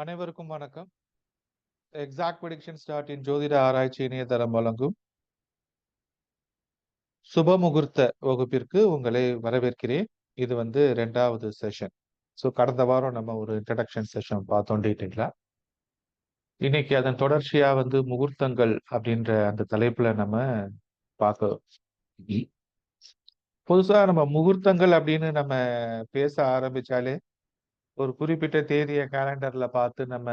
அனைவருக்கும் வணக்கம். Exact predictions dot in ஜோதிட ஆராய்ச்சி இணையதளம் வழங்கும் சுப முகூர்த்த வகுப்பிற்கு உங்களை வரவேற்கிறேன். இது 2வது செஷன். கடந்த வாரம் நம்ம ஒரு இன்ட்ரடக்ஷன் செஷன் பார்த்தோம் டீட்டெயிலா. இன்னைக்கு அதன் தொடர்ச்சியா முகூர்த்தங்கள் அப்படின்ற அந்த தலைப்புல நம்ம பார்க்க புதுசா நம்ம முகூர்த்தங்கள் அப்படின்னு நம்ம பேச ஆரம்பிச்சாலே ஒரு குறிப்பிட்ட தேதியை கேலண்டர்ல பார்த்து நம்ம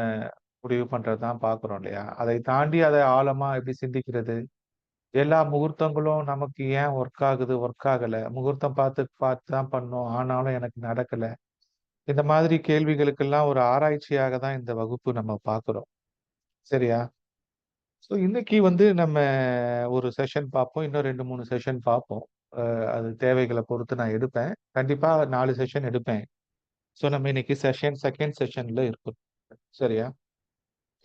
முடிவு பண்றதுதான் பார்க்கிறோம் இல்லையா? அதை தாண்டி அதை ஆழமா எப்படி சிந்திக்கிறது? எல்லா முகூர்த்தங்களும் நமக்கு ஏன் ஒர்க் ஆகுது, ஒர்க் ஆகல? முகூர்த்தம் பார்த்து பார்த்து தான் பண்ணோம். ஆனாலும் எனக்கு நடக்கல. இந்த மாதிரி கேள்விகளுக்கெல்லாம் ஒரு ஆராய்ச்சியாக தான் இந்த வகுப்பு நம்ம பார்க்கிறோம். சரியா? இன்னைக்கு நம்ம ஒரு செஷன் பார்ப்போம். இன்னும் 2, 3 செஷன் பார்ப்போம். அது தேவைகள பொறுத்து நான் எடுப்பேன். கண்டிப்பா 4 செஷன் எடுப்பேன். நம்ம இன்னைக்கு செகண்ட் செஷன்ல இருக்கோம். சரியா?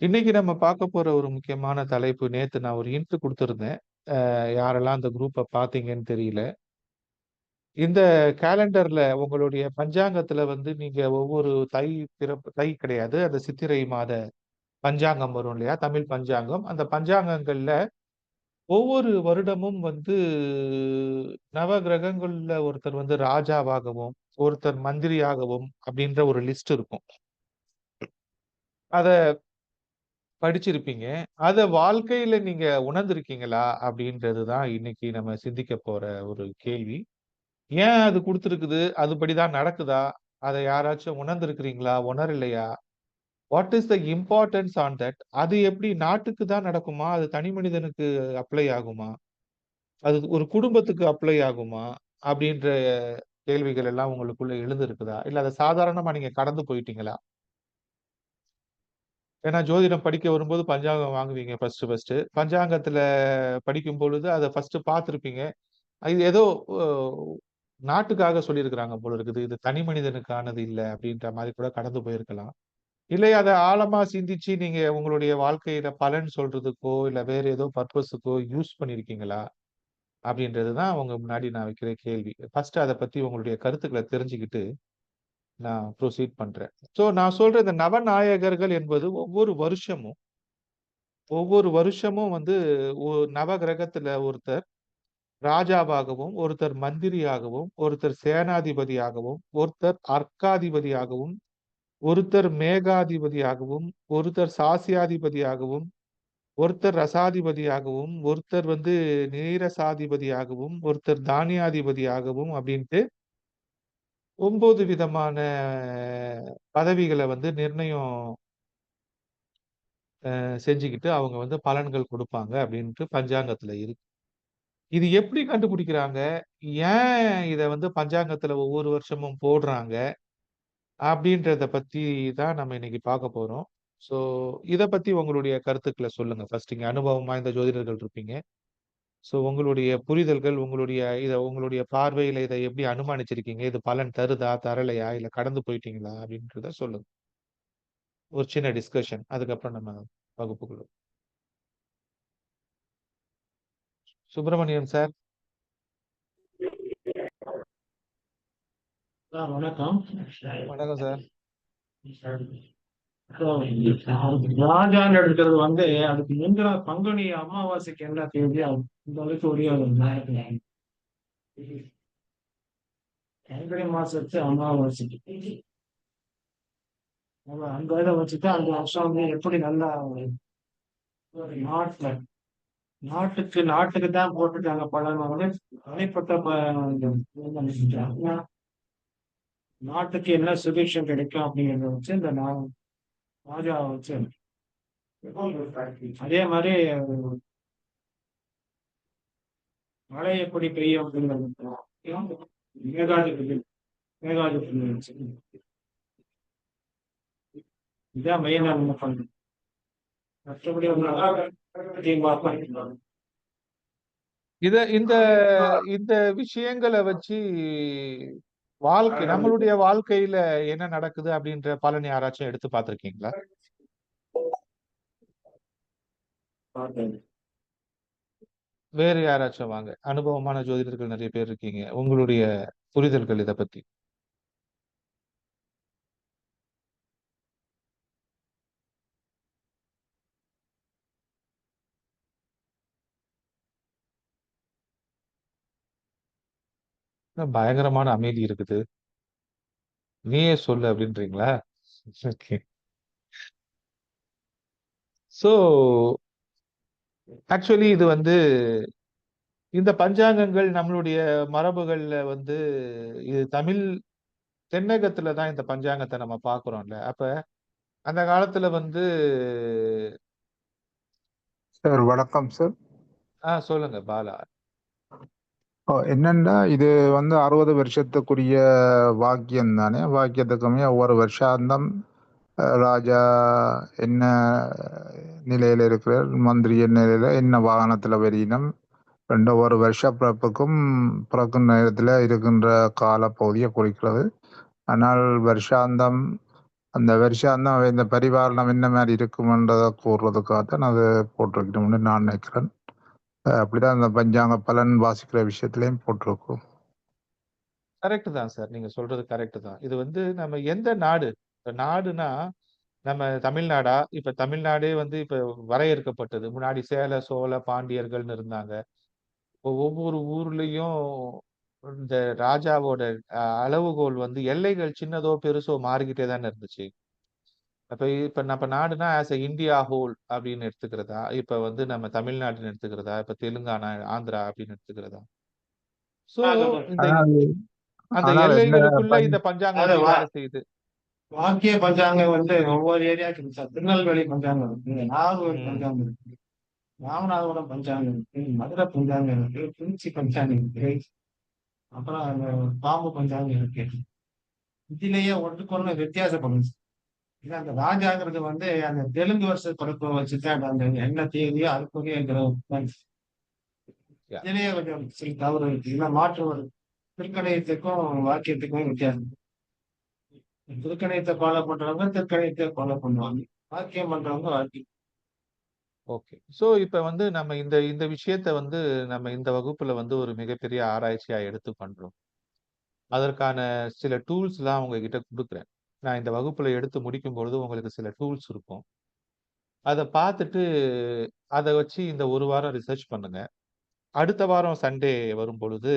இன்னைக்கு நம்ம பார்க்க போற ஒரு முக்கியமான தலைப்பு நேத்து நான் ஒரு ஹிண்ட் குடுத்திருந்தேன். யாரெல்லாம் அந்த குரூப்ப பார்த்தீங்கன்னு தெரியல. இந்த கேலண்டர்ல உங்களுடைய பஞ்சாங்கத்துல நீங்க ஒவ்வொரு தை கிடையாது. அந்த சித்திரை மாத பஞ்சாங்கம் வரும் இல்லையா? தமிழ் பஞ்சாங்கம். அந்த பஞ்சாங்கங்கள்ல ஒவ்வொரு வருடமும் நவ கிரகங்கள்ல ஒருத்தர் ராஜாவாகவும், ஒருத்தர் மந்திரியாகவும் அப்படின்ற ஒரு லிஸ்ட் இருக்கும். அத படிச்சிருப்பீங்க. அத வாழ்க்கையில நீங்க உணர்ந்திருக்கீங்களா? அப்படின்றது தான் இன்னைக்கு நம்ம சிந்திக்க போற ஒரு கேள்வி. ஏன் அது குடுத்திருக்குது? அதுபடிதான் நடக்குதா? அத யாராச்சும் உணர்ந்திருக்கிறீங்களா? உணரலையா? What is the importance on that? அது எப்படி நாட்டுக்கு தான் நடக்குமா? அது தனி மனிதனுக்கு அப்ளை ஆகுமா? அது ஒரு குடும்பத்துக்கு அப்ளை ஆகுமா? அப்படின்ற கேள்விகள் எல்லாம் உங்களுக்குள்ள எழுந்திருக்குதா? இல்ல அத சாதாரணமா நீங்க கடந்து போயிட்டீங்களா? ஏன்னா ஜோதிடம் படிக்க வரும்போது பஞ்சாங்கம் வாங்குவீங்க ஃபர்ஸ்ட்டு. பஞ்சாங்கத்துல படிக்கும் பொழுது அத ஃபர்ஸ்ட்டு பார்த்திருப்பீங்க. இது ஏதோ ஒ நாட்டுக்காக சொல்லியிருக்கிறாங்க போல இருக்குது. இது தனி மனிதனுக்கானது இல்ல அப்படின்ற மாரி கூட கடந்து போயிருக்கலாம். இல்லை அத ஆழமா சிந்திச்சு நீங்க உங்களுடைய வாழ்க்கையில பலன் சொல்றதுக்கோ, இல்ல வேற ஏதோ பர்ப்பஸுக்கோ யூஸ் பண்ணியிருக்கீங்களா? அப்படின்றது தான் உங்க முன்னாடி நான் வைக்கிற கேள்வி. ஃபர்ஸ்ட்டு அத பத்தி உங்களுடைய கருத்துக்கள தெரிஞ்சுக்கிட்டு நான் ப்ரொசீட் பண்றேன். நான் சொல்ற இந்த நவநாயகர்கள் என்பது ஒவ்வொரு வருஷமும் நவகிரகத்துல ஒருத்தர் ராஜாவாகவும், ஒருத்தர் மந்திரியாகவும், ஒருத்தர் சேனாதிபதியாகவும், ஒருத்தர் அர்க்காதிபதியாகவும், ஒருத்தர் மேகாதிபதியாகவும், ஒருத்தர் சாஸ்யாதிபதியாகவும், ஒருத்தர் ரசாதிபதியாகவும், ஒருத்தர் நீரசாதிபதியாகவும், ஒருத்தர் தானியாதிபதியாகவும் அப்படின்ட்டு 9 விதமான பதவிகள நிர்ணயம் செஞ்சுக்கிட்டு அவங்க பலன்கள் குடுப்பாங்க அப்படின்ட்டு பஞ்சாங்கத்துல இருக்கு. இது எப்படி கண்டுபிடிக்கிறாங்க? ஏன் இத பஞ்சாங்கத்துல ஒவ்வொரு வருஷமும் போடுறாங்க? அப்படின்றத பத்தி தான் நம்ம இன்னைக்கு பார்க்க போறோம். ஸோ இத பத்தி உங்களுடைய கருத்துக்கள சொல்லுங்க. ஃபர்ஸ்ட் இங்க அனுபவம் வாய்ந்த ஜோதிடர்கள் இருப்பீங்க. உங்களுடைய புரிதல்கள், உங்களுடைய பார்வையில இத எப்படி அனுமானிச்சிருக்கீங்க? இது பலன் தருதா? தரலையா? இல்ல கடந்து போயிட்டீங்களா? அப்படின்றத சொல்லுங்க. ஒரு சின்ன டிஸ்கஷன். அதுக்கப்புறம் நம்ம வகுப்புக்குள்ள சுப்பிரமணியன் சார். வணக்கம். வணக்கம் சார். ராஜான்னு எடுக்கிறது அதுக்கு முந்தின பங்குனி அமாவாசைக்கு என்ன தேதி இந்த அளவுக்கு ஒரே பங்குனி மாசத்து அமாவாசைக்கு அந்த இதை வச்சுட்டு அந்த வருஷம் எப்படி நல்லா நாட்டுல நாட்டுக்கு தான் போட்டிருக்காங்க பலன் தனிப்பட்ட நாட்டுக்கு என்ன சுபிக்ஷம் கிடைக்கும் அப்படிங்கறத வச்சு இந்த ராஜா வச்சு அதே மாதிரி மழை எப்படி பெய்யும் அப்படிங்கிறது மேகாதிபதி மேகாதிபதி வச்சு இதான் மெயினா நம்ம பண்றோம். மற்றபடி இத இந்த இந்த விஷயங்கள வச்சு நம்மளுடைய வாழ்க்கையில என்ன நடக்குது அப்படின்ற பலன் யாராச்சும் எடுத்து பார்த்திருக்கீங்களா? வேறு யாராச்சும் வாங்க. அனுபவமான ஜோதிடர்கள் நெறைய பேர் இருக்கீங்க. உங்களுடைய புரிதல்கள் இத பத்தி. பயங்கரமான அமைதி இருக்குது. நீயே சொல்லு அப்படின்றீங்களா? ஓகே. சோ ஆக்சுவலி இது வந்து இந்த பஞ்சாங்கங்கள் நம்மளுடைய மரபுகள்ல வந்து இது தமிழ் தென்னகத்துல தான் இந்த பஞ்சாங்கத்தை நம்ம பார்க்கிறோம்ல. அப்ப அந்த காலத்துல வந்து சார் வணக்கம் சார். சொல்லுங்க பாலா. என்னன்னா இது வந்து 60 வருஷத்துக்குரிய வாக்கியம் தானே. வாக்கியத்துக்குமே ஒவ்வொரு வருஷாந்தம் ராஜா என்ன நிலையில இருக்கிறார், மந்திரி என்ன நிலையில, என்ன வாகனத்துல வரினம், ஒரு வருஷ பிறப்புக்கும் பிறக்கும் நேரத்தில் இருக்கின்ற காலப்பகுதியை குறிக்கிறது. ஆனால் வருஷாந்தம் அந்த வருஷாந்தம் இந்த பரிபாலனம் என்ன மாதிரி இருக்குமென்றதை கூறுறதுக்காகத்தான் அது போட்டிருக்கணும்னு நான் நினைக்கிறேன். அப்படிதான் அந்த பஞ்சாங்க பலன் வாசிக்கிற விஷயத்திலையும் போட்டிருக்கும். கரெக்ட் தான் சார். நீங்க சொல்றது கரெக்ட் தான். இது வந்து நம்ம எந்த நாடு, இப்ப நாடுனா நம்ம தமிழ்நாடா, இப்ப தமிழ்நாடே வந்து இப்ப வரையறுக்கப்பட்டது. முன்னாடி சேல, சோழ, பாண்டியர்கள்னு இருந்தாங்க. இப்போ ஒவ்வொரு ஊர்லயும் இந்த ராஜாவோட அளவுகோல் வந்து எல்லைகள் சின்னதோ பெருசோ மாறிக்கிட்டே தானே இருந்துச்சு. அப்ப இப்ப நம்ம நாடுனா ஆஸ் எ இந்தியா ஹோல் அப்படின்னு எடுத்துக்கிறதா, இப்ப வந்து நம்ம தமிழ்நாடுன்னு எடுத்துக்கிறதா, இப்ப தெலுங்கானா, ஆந்திரா அப்படின்னு எடுத்துக்கிறதா. சோ இந்த ஆனால் அந்த ஆனால் என்ன எல்லைகளுக்குள்ள இந்த பஞ்சாங்கம் அது எப்படி வேலை செய்யுது? வாக்கிய பஞ்சாங்கம் வந்து ஒவ்வொரு ஏரியாவுக்கு இருக்கு சார். திருநெல்வேலி பஞ்சாங்கம் இருக்கு, நாகர்கோவில் ம். பஞ்சாங்கம் இருக்கு, ராமநாதபுரம் பஞ்சாங்கம் இருக்கு, மதுரை பஞ்சாங்கம் இருக்கு, திருச்சி பஞ்சாங்கம் இருக்கு, அப்புறம் அந்த பாம்பு பஞ்சாங்கம் இருக்கு. இதுலயே ஒன்றுக்கொன்று வித்தியாசப்படும் சார். ஏன்னா அந்த ராஜாங்கிறது வந்து அந்த தெலுங்கு வருஷ பிறப்பை வச்சுதான் அந்த என்ன தேதியோ அதுக்குரிய Yeah. இதுலயே கொஞ்சம் சில தவறு இருக்கு. இல்லை மாற்று வரும். திருக்கணியத்துக்கும் வாக்கியத்துக்கும் வித்தியாசம். திருக்கணியத்தை ஃபாலோ பண்றவங்க திருக்கணியத்தை ஃபாலோ பண்ணுவாங்க, வாக்கியம் பண்றவங்க வாக்கியம். ஓகே. சோ இப்ப வந்து நம்ம இந்த இந்த விஷயத்த வந்து நம்ம இந்த வகுப்புல வந்து ஒரு மிகப்பெரிய ஆராய்ச்சியா எடுத்து பண்றோம். அதற்கான சில டூல்ஸ்லாம் உங்ககிட்ட குடுக்குறேன். நான் இந்த வகுப்புல எடுத்து முடிக்கும் பொழுது உங்களுக்கு சில டூல்ஸ் இருக்கும். அத பார்த்துட்டு அத வச்சு இந்த 1 வாரம் ரிசர்ச் பண்ணுங்க. அடுத்த வாரம் சண்டே வரும்பொழுது,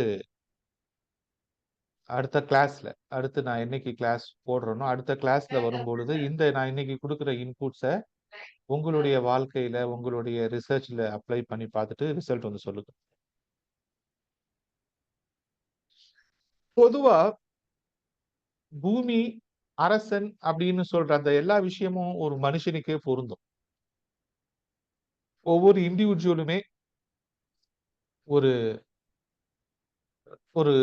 அடுத்த கிளாஸ்ல அடுத்து நான் என்னைக்கு கிளாஸ் போடுறேனோ, அடுத்த கிளாஸ்ல வரும்பொழுது இந்த நான் இன்னைக்கு குடுக்குற இன்புட்ஸ உங்களுடைய வாழ்க்கையில, உங்களுடைய ரிசர்ச்ல அப்ளை பண்ணி பார்த்துட்டு ரிசல்ட் வந்து சொல்லுங்க. பொதுவா பூமி, அரசன் அப்படின்னு சொல்ற அந்த எல்லா விஷயமும் ஒரு மனுஷனுக்கே பொருந்தும். ஒவ்வொரு இண்டிவிஜுவலுமே ஒரு ஒரு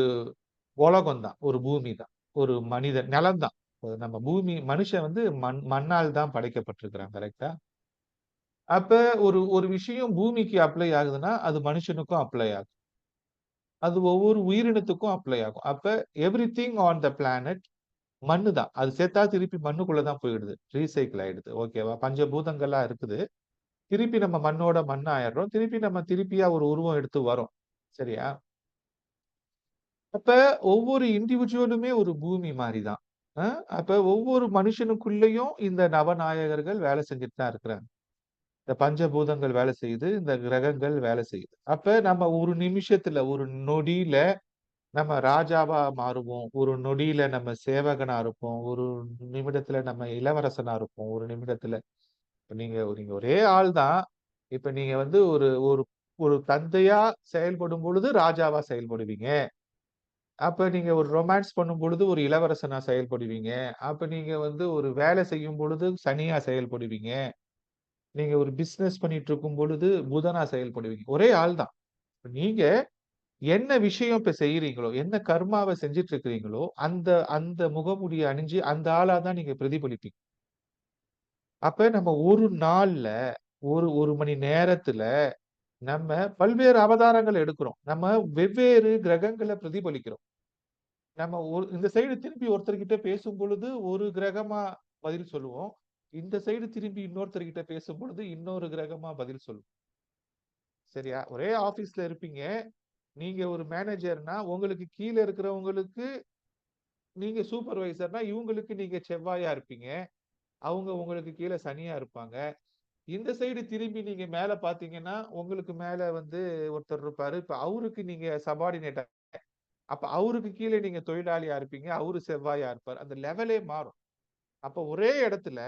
உலகம் தான். ஒரு பூமி தான். ஒரு மனிதன் நிலம் தான். நம்ம பூமி மனுஷன் வந்து மண்ணால் தான் படைக்கப்பட்டிருக்கிறான். கரெக்ட்டா? அப்ப ஒரு ஒரு விஷயம் பூமிக்கு அப்ளை ஆகுதுன்னா, அது மனுஷனுக்கும் அப்ளை ஆகும். அது ஒவ்வொரு உயிரினத்துக்கும் அப்ளை ஆகும். அப்ப எவ்ரிதிங் ஆன் த பிளானட் மண்ணு தான். அது செத்தா திருப்பி மண்ணுக்குள்ள தான் போயிடுது. ரீசைக்கிள் ஆயிடுது. ஓகேவா? பஞ்சபூதங்களா இருக்குது. திருப்பி நம்ம மண்ணோட மண்ணா ஆயிடுறோம். திருப்பி நம்ம திருப்பியா ஒரு உருவம் எடுத்து வரோம். சரியா? அப்ப ஒவ்வொரு இண்டிவிஜுவலுமே ஒரு பூமி மாரி தான். அ அப்ப ஒவ்வொரு மனுஷனுக்குள்ளயும் இந்த நவநாயகர்கள் வேலை செஞ்சுட்டு தான் இருக்கிறாங்க. இந்த பஞ்சபூதங்கள் வேலை செய்யுது. இந்த கிரகங்கள் வேலை செய்யுது. அப்ப நம்ம ஒரு நிமிஷத்துல, ஒரு நொடியில நம்ம ராஜாவா மாறுவோம். ஒரு நொடியில நம்ம சேவகனா இருப்போம். ஒரு நிமிடத்துல நம்ம இளவரசனா இருப்போம். ஒரு நிமிடத்துல இப்ப நீங்க நீங்க ஒரே ஆள் தான். இப்ப நீங்க வந்து ஒரு ஒரு ஒரு தந்தையா செயல்படும் பொழுது ராஜாவா செயல்படுவீங்க. அப்ப நீங்க ஒரு ரொமான்ஸ் பண்ணும் பொழுது ஒரு இளவரசனா செயல்படுவீங்க. அப்ப நீங்க வந்து ஒரு வேலை செய்யும் பொழுது சனியா செயல்படுவீங்க. நீங்க ஒரு பிசினஸ் பண்ணிட்டு இருக்கும் பொழுது புதனா செயல்படுவீங்க. ஒரே ஆள் தான். நீங்க என்ன விஷயம் இப்ப செய்றீங்களோ, என்ன கர்மாவ செஞ்சுட்டு இருக்கிறீங்களோ, அந்த அந்த முகமூடிய அணிஞ்சு அந்த ஆளா தான் நீங்க பிரதிபலிப்பீங்க. அப்ப நம்ம ஒரு நாள்ல, ஒரு 1 மணி நேரத்துல நம்ம பல்வேறு அவதாரங்கள் எடுக்கிறோம். நம்ம வெவ்வேறு கிரகங்கள பிரதிபலிக்கிறோம். நம்ம இந்த சைடு திருப்பி ஒருத்தர்கிட்ட பேசும்பொழுது ஒரு கிரகமா பதில் சொல்லுவோம். இந்த சைடு திரும்பி இன்னொருத்தர்கிட்ட பேசும்பொழுது இன்னொரு கிரகமா பதில் சொல்லுவோம். சரியா? ஒரே ஆபீஸ்ல இருப்பீங்க. நீங்க ஒரு மேனேஜர்னா, உங்களுக்கு கீழ இருக்கிறவங்களுக்கு நீங்க சூப்பர்வைசர்னா, இவங்களுக்கு நீங்க செவ்வாயா இருப்பீங்க. அவங்க உங்களுக்கு கீழ சனியா இருப்பாங்க. இந்த சைடு திரும்பி நீங்க மேல பார்த்தீங்கன்னா, உங்களுக்கு மேல வந்து ஒருத்தர் இருப்பாரு. இப்ப அவருக்கு நீங்க சபார்டினேட்டா அப்ப அவருக்கு கீழே நீங்க தொழிலாளியா இருப்பீங்க, அவரு செவ்வாயா இருப்பார். அந்த லெவலே மாறும். அப்ப ஒரே இடத்துல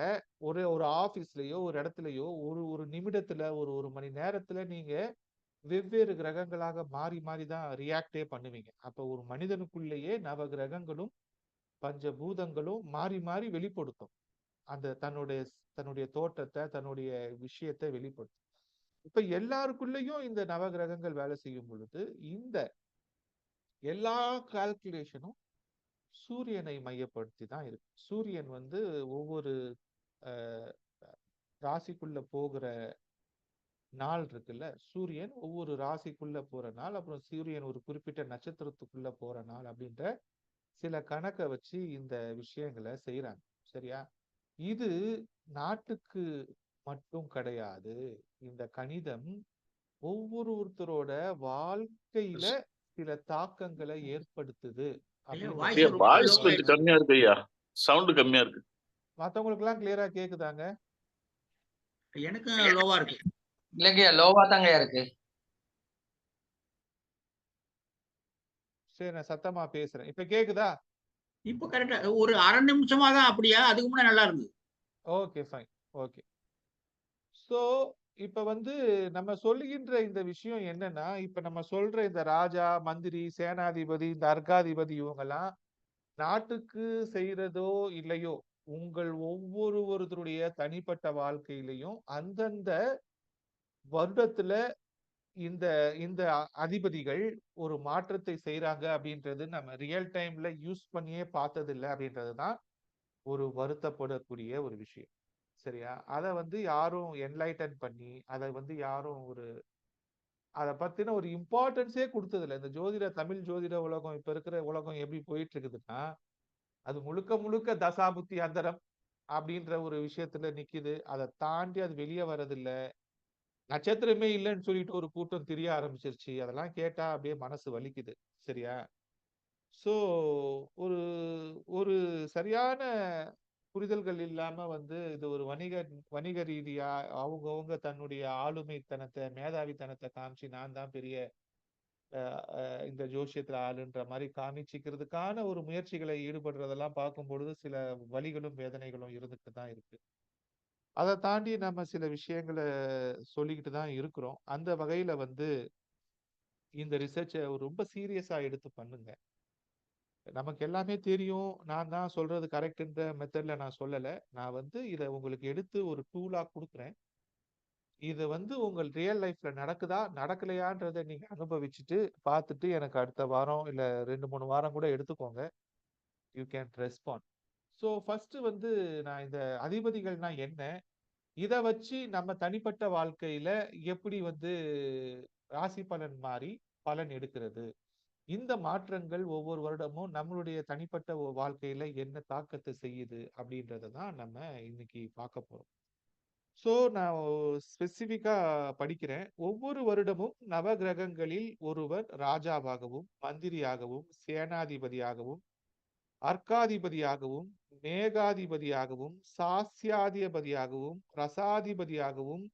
ஒரு ஒரு ஆபீஸ்லயோ ஒரு இடத்துலயோ ஒரு ஒரு நிமிடத்துல ஒரு ஒரு மணி நேரத்துல நீங்க வெவ்வேறு கிரகங்களாக மாறி மாறி தான் ரியாக்டே பண்ணுவீங்க. அப்ப ஒரு மனிதனுக்குள்ளேயே நவ கிரகங்களும் பஞ்சபூதங்களும் மாறி மாறி வெளிப்படுத்தும். அந்த தன்னுடைய தன்னுடைய தோற்றத்தை தன்னுடைய விஷயத்தை வெளிப்படுத்தும். இப்ப எல்லாருக்குள்ளேயும் இந்த நவ கிரகங்கள் வேலை செய்யும் பொழுது இந்த எல்லா கால்குலேஷனும் சூரியனை மையப்படுத்தி தான் இருக்கு. சூரியன் வந்து ஒவ்வொரு அஹ், ராசிக்குள்ள போகிற நாள் இருக்குல்ல, சூரியன் ஒவ்வொரு ராசிக்குள்ள போற நாள், அப்புறம் சூரியன் ஒரு குறிப்பிட்ட நட்சத்திரத்துக்குள்ள போற நாள் அப்படின்ற சில கணக்கை வச்சு இந்த விஷயங்களை செய்யறாங்க. சரியா? இது நாட்டுக்கு மட்டும் கிடையாது. இந்த கணிதம் ஒவ்வொருத்தரோட வாழ்க்கையில சில தாக்கங்களை ஏற்படுத்துது ஐயா அப்படின்றத வாய்ஸ் ரொம்ப நம்ம வாய்ஸ் லோவா கொஞ்சம் இருக்கு. கம்மியா இருக்கு ஐயா. சவுண்ட் கம்மியா இருக்கு. மத்தவங்களுக்கு எல்லாம் கிளியரா கேக்குதாங்க? எனக்கும் லோவா இருக்கு. இல்லைங்கய்யா லோவா தாங்கய்யா இருக்கு. சரி, நான் சத்தமா பேசுறேன். இப்ப கேக்குதா? இப்ப கரெக்டா ஒரு அரை நிமிஷமா தான் அப்படியா? அதுக்கு முன்னாடி நல்லா இருந்தது. Okay, fine. ஓகே. சோ இப்ப வந்து நம்ம சொல்லுகின்ற இந்த விஷயம் என்னன்னா, இப்ப நம்ம சொல்ற இந்த ராஜா, மந்திரி, சேனாதிபதி, இந்த அர்காதிபதி இவங்கெல்லாம் நாட்டுக்கு செய்யறதோ இல்லையோ, உங்கள் ஒவ்வொருவருடைய தனிப்பட்ட வாழ்க்கையிலையும் அந்தந்த வருடத்துல இந்த இந்த அதிபதிகள் ஒரு மாற்றத்தை செய்யறாங்க அப்படின்றது நம்ம ரியல் டைம்ல யூஸ் பண்ணியே பார்த்தது இல்லை அப்படின்றதுதான் ஒரு வருத்தப்படக்கூடிய ஒரு விஷயம். சரியா? அதை வந்து யாரும் என்லைட்டன் பண்ணி அதை வந்து யாரும் ஒரு அதை பத்தின ஒரு இம்பார்ட்டன்ஸே கொடுத்தது இல்லை. இந்த தமிழ் ஜோதிட உலகம் இப்ப இருக்கிற உலகம் எப்படி போயிட்டு இருக்குதுன்னா, அது முழுக்க முழுக்க தசாபுத்தி அந்தரம் அப்படின்ற ஒரு விஷயத்துல நிக்குது. அதை தாண்டி அது வெளியே வர்றதில்ல. நட்சத்திரமே இல்லைன்னு சொல்லிட்டு ஒரு கூட்டம் திரிய ஆரம்பிச்சிருச்சு. அதெல்லாம் கேட்டா அப்படியே மனசு வலிக்குது. சரியா? சோ ஒரு ஒரு சரியான புரிதல்கள் இல்லாம வந்து இது ஒரு வணிக ரீதியா அவங்கவங்க தன்னுடைய ஆளுமைத்தனத்தை மேதாவித்தனத்தை காமிச்சு நான் தான் பெரிய இந்த ஜோசியத்துல ஆளுன்ற மாதிரி காமிச்சிக்கிறதுக்கான ஒரு முயற்சிகளை ஈடுபடுறதெல்லாம் பார்க்கும் பொழுது சில வலிகளும் வேதனைகளும் இருந்துட்டு தான் இருக்கு. அதை தாண்டி நம்ம சில விஷயங்களை சொல்லிக்கிட்டு தான் இருக்கிறோம். அந்த வகையில வந்து இந்த ரிசர்ச்சை ரொம்ப சீரியஸா எடுத்து பண்ணுங்க. நமக்கு எல்லாமே தெரியும். நான் தான் சொல்றது கரெக்ட்ன்ற மெத்தட்ல நான் சொல்லல. நான் வந்து இதை உங்களுக்கு எடுத்து ஒரு டூலா கொடுக்குறேன். இது வந்து உங்கள் ரியல் லைஃப்ல நடக்குதா நடக்கலையான்றதை நீங்க அனுபவிச்சுட்டு பார்த்துட்டு எனக்கு அடுத்த வாரம் இல்ல 2-3 வாரம் கூட எடுத்துக்கோங்க. You can respond. So first வந்து நான் இந்த அதிபதிகள்னா என்ன, இதை வச்சு நம்ம தனிப்பட்ட வாழ்க்கையில எப்படி வந்து ராசி பலன் மாறி பலன் எடுக்கிறது, இந்த மாற்றங்கள் ஒவ்வொரு வருடமும் நம்மளுடைய தனிப்பட்ட வாழ்க்கையில என்ன தாக்கத்தை செய்யுது அப்படின்றத தான் நம்ம இன்னைக்கு பார்க்க போறோம். ஸோ நான் ஸ்பெசிஃபிக்கா படிக்கிறேன். ஒவ்வொரு வருடமும் நவ கிரகங்களில் ஒருவர் ராஜாவாகவும் மந்திரியாகவும் சேனாதிபதியாகவும் அர்க்காதிபதியாகவும் மேகாதிபதியாகவும் சாஸ்தியாதிபதியாகவும் ரசாதிபதியாகவும்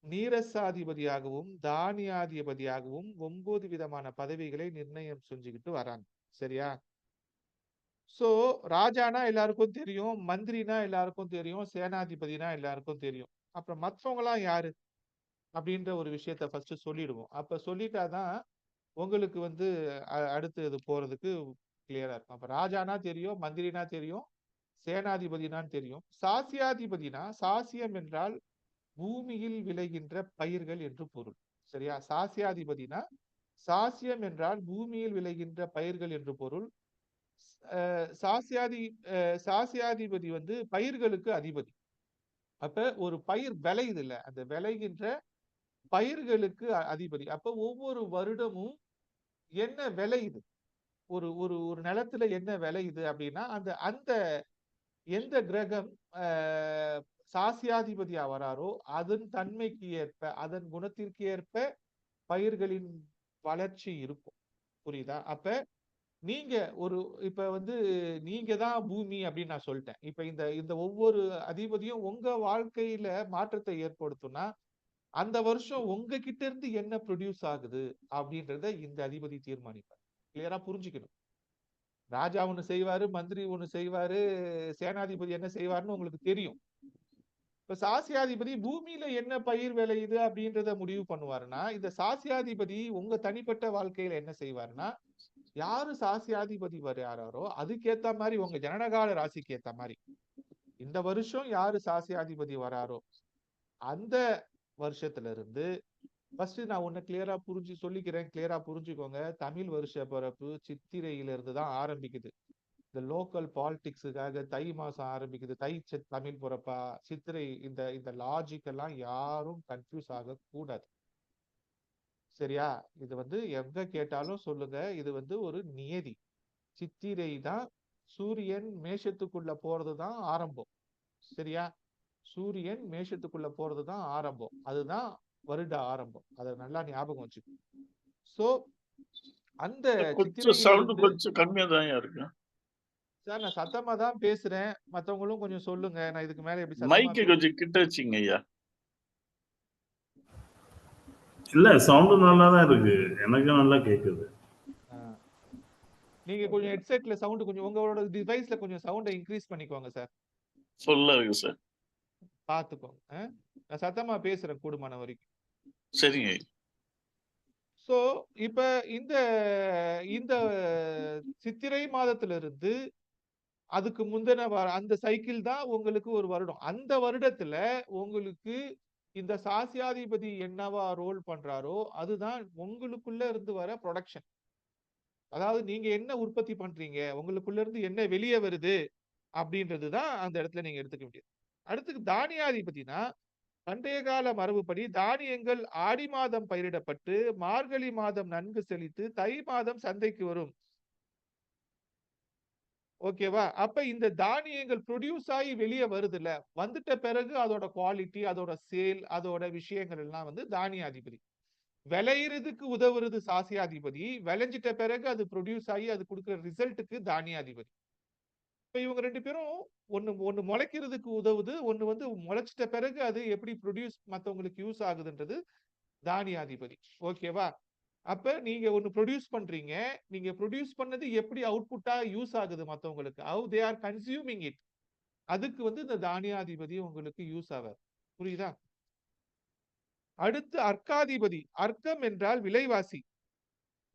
நீரசாதிபதியாகவும் தானியாதிபதியாகவும் 9 விதமான பதவிகளை நிர்ணயம் செஞ்சுக்கிட்டு வராங்க. சரியா? சோ ராஜானா எல்லாருக்கும் தெரியும், மந்திரினா எல்லாருக்கும் தெரியும், சேனாதிபதினா எல்லாருக்கும் தெரியும். அப்புறம் மற்றவங்க எல்லாம் யாரு அப்படின்ற ஒரு விஷயத்த ஃபர்ஸ்ட் சொல்லிடுவோம். அப்ப சொல்லிட்டாதான் உங்களுக்கு வந்து அடுத்து இது போறதுக்கு கிளியரா இருக்கும். அப்ப ராஜானா தெரியும், மந்திரினா தெரியும், சேனாதிபதினான்னு தெரியும். சாசியாதிபதினா சாசியம் என்றால் பூமியில் விளைகின்ற பயிர்கள் என்று பொருள். சரியா? சாசியாதிபதினா சாசியம் என்றால் பூமியில் விளைகின்ற பயிர்கள் என்று பொருள். சாசியாதிபதி வந்து பயிர்களுக்கு அதிபதி. அப்ப ஒரு பயிர் விளையுது இல்ல, அந்த விளைகின்ற பயிர்களுக்கு அதிபதி. அப்ப ஒவ்வொரு வருடமும் என்ன விளையுது, ஒரு ஒரு ஒரு நிலத்துல என்ன விளையுது அப்படின்னா அந்த அந்த எந்த கிரகம் சாசியாதிபதியா வராரோ அதன் தன்மைக்கு ஏற்ப அதன் குணத்திற்கு ஏற்ப பயிர்களின் வளர்ச்சி இருக்கும். புரியுதா? அப்ப நீங்க ஒரு இப்ப வந்து நீங்க தான் பூமி அப்படின்னு நான் சொல்லிட்டேன். இப்ப இந்த இந்த ஒவ்வொரு அதிபதியும் உங்க வாழ்க்கையில மாற்றத்தை ஏற்படுத்தும்னா அந்த வருஷம் உங்ககிட்ட இருந்து என்ன ப்ரொடியூஸ் ஆகுது அப்படின்றத இந்த அதிபதி தீர்மானிப்பார். கிளியரா புரிஞ்சுக்கணும். ராஜா ஒண்ணு செய்வாரு, மந்திரி ஒண்ணு செய்வாரு, சேனாதிபதி என்ன செய்வாருன்னு உங்களுக்கு தெரியும். இப்ப சாசியாதிபதி பூமியில என்ன பயிர் விளையுது அப்படின்றத முடிவு பண்ணுவாருன்னா, இந்த சாசியாதிபதி உங்க தனிப்பட்ட வாழ்க்கையில என்ன செய்வாருன்னா, யாரு சாசியாதிபதி வர்றாரோ அதுக்கேத்த மாதிரி உங்க ஜனனகால ராசிக்கு ஏத்த மாதிரி இந்த வருஷம் யாரு சாசியாதிபதி வராரோ அந்த வருஷத்துல இருந்து ஃபர்ஸ்ட் நான் ஒண்ணு கிளியரா சொல்லிக்கிறேன், கிளியரா புரிஞ்சுக்கோங்க. தமிழ் வருஷ பிறப்பு சித்திரையில இருந்து தான் ஆரம்பிக்குது. இந்த லோக்கல் பாலிடிக்ஸுக்காக தை மாசம் ஆரம்பிக்குது, தமிழ் பிறப்பா சித்திரை, இந்த இந்த லாஜிக் எல்லாம் யாரும் கன்ஃபியூஸ் ஆக கூடாது. சரியா? இது வந்து எங்க கேட்டாலும் சொல்லுங்க, இது வந்து ஒரு நியதி. சித்திரை தான் சூரியன் மேஷத்துக்குள்ள போறதுதான் ஆரம்பம். சரியா? சூரியன் மேஷத்துக்குள்ள போறதுதான் ஆரம்பம். அதுதான் வருட ஆரம்பம். அதை நல்லா ஞாபகம் வச்சுக்கோ. சோ அந்த கொஞ்சம் சவுண்ட் சித்திரையிலிருந்து கொஞ்சம் கம்மியா தான் இருக்கு. சார் நான் சத்தமா தான் பேசுறேன், மத்தவங்களும் கொஞ்சம் சொல்லுங்க. நான் இதுக்கு மேல எப்படி சத்தமா மைக்கு கொஞ்சம் கிட்ட வச்சுங்க ஐயா. இல்ல சவுண்டு நல்லா தான் இருக்கு, எனக்கு நல்லா கேக்குது. நீங்க கொஞ்சம் ஹெட்செட்ல சவுண்ட் கொஞ்சம் உங்களோட டிவைஸ்ல கொஞ்சம் சவுண்டை இன்க்ரீஸ் பண்ணிக்கோங்க சார். ஃபுல்லா இருக்கு சார். பாத்துக்கோங்க. நான் சத்தமா பேசுறேன் கூடுமான வரைக்கும். சரிங்க. சோ இப்ப இந்த இந்த சித்திரை மாதத்திலிருந்து அதுக்கு முந்தின அந்த சைக்கிள் தான் உங்களுக்கு ஒரு வருடம். அந்த வருடத்துல உங்களுக்கு இந்த சாசியாதிபதி என்னவா ரோல் பண்றாரோ அதுதான் உங்களுக்குள்ள இருந்து வர ப்ரொடக்ஷன். அதாவது நீங்க என்ன உற்பத்தி பண்றீங்க, உங்களுக்குள்ள இருந்து என்ன வெளியே வருது அப்படின்றதுதான் அந்த இடத்துல நீங்க எடுத்துக்க வேண்டியது. அடுத்து தானியாதிபதினா பண்டைய கால மரபுப்படி தானியங்கள் ஆடி மாதம் பயிரிடப்பட்டு மார்கழி மாதம் நன்கு செழித்து தை மாதம் சந்தைக்கு வரும். ஓகேவா? அப்ப இந்த தானியங்கள் ப்ரொடியூஸ் ஆகி வெளியே வருதுல்ல, வந்துட்ட பிறகு அதோட குவாலிட்டி, அதோட சேல், அதோட விஷயங்கள் எல்லாம் வந்து தானியாதிபதி. விளையிறதுக்கு உதவுறது சாசியாதிபதி, விளைஞ்சிட்ட பிறகு அது ப்ரொடியூஸ் ஆகி அது கொடுக்குற ரிசல்ட்டுக்கு தானியாதிபதி. இப்ப இவங்க ரெண்டு பேரும் ஒண்ணு முளைக்கிறதுக்கு உதவுது, ஒண்ணு வந்து முளைச்சிட்ட பிறகு அது எப்படி ப்ரொடியூஸ் மத்தவங்களுக்கு யூஸ் ஆகுதுன்றது தானியாதிபதி. ஓகேவா? அப்ப நீங்க ஒண்ணு ப்ரொடியூஸ் பண்றீங்க, நீங்க ப்ரொடியூஸ் பண்ணது எப்படி அவுட்புட்டா யூஸ் ஆகுது மத்தவங்களுக்கு, how they are consuming it, அதுக்கு வந்து இந்த தானியாதிபதி உங்களுக்கு யூஸ் ஆகாது. புரியுதா? அடுத்து அர்க்காதிபதி. அர்க்கம் என்றால் விலைவாசி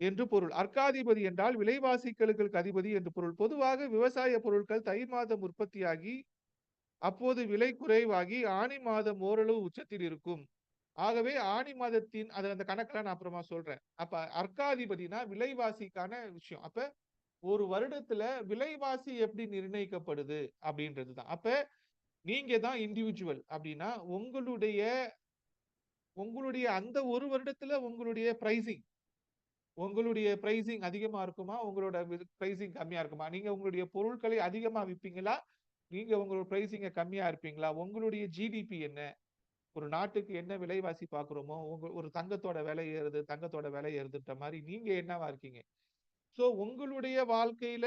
என்று பொருள். அர்க்காதிபதி என்றால் விலைவாசிகளுக்கு அதிபதி என்று பொருள். பொதுவாக விவசாய பொருட்கள் தை மாதம் உற்பத்தியாகி அப்போது விலை குறைவாகி ஆனி மாதம் ஓரளவு உச்சத்தில் இருக்கும். ஆகவே ஆனி மாதத்தின் அந்த கணக்கெல்லாம் நான் அப்புறமா சொல்றேன். அப்ப அர்க்காதிபதினா விலைவாசிக்கான விஷயம். அப்ப ஒரு வருடத்துல விலைவாசி எப்படி நிர்ணயிக்கப்படுது அப்படின்றதுதான். அப்ப நீங்க தான் இண்டிவிஜுவல் அப்படின்னா உங்களுடைய அந்த ஒரு வருடத்துல உங்களுடைய பிரைசிங் அதிகமா இருக்குமா, உங்களோட பிரைசிங் கம்மியா இருக்குமா, நீங்க உங்களுடைய பொருட்களை அதிகமா விற்பீங்களா, நீங்க உங்களோட பிரைசிங்க கம்மியா இருப்பீங்களா, உங்களுடைய ஜிடிபி என்ன, ஒரு நாட்டுக்கு என்ன விலைவாசி பாக்குறோமோ, ஒரு தங்கத்தோட விலை ஏறுதுன்ற மாதிரி நீங்க என்னவா இருக்கீங்க. சோ உங்களுடைய வாழ்க்கையில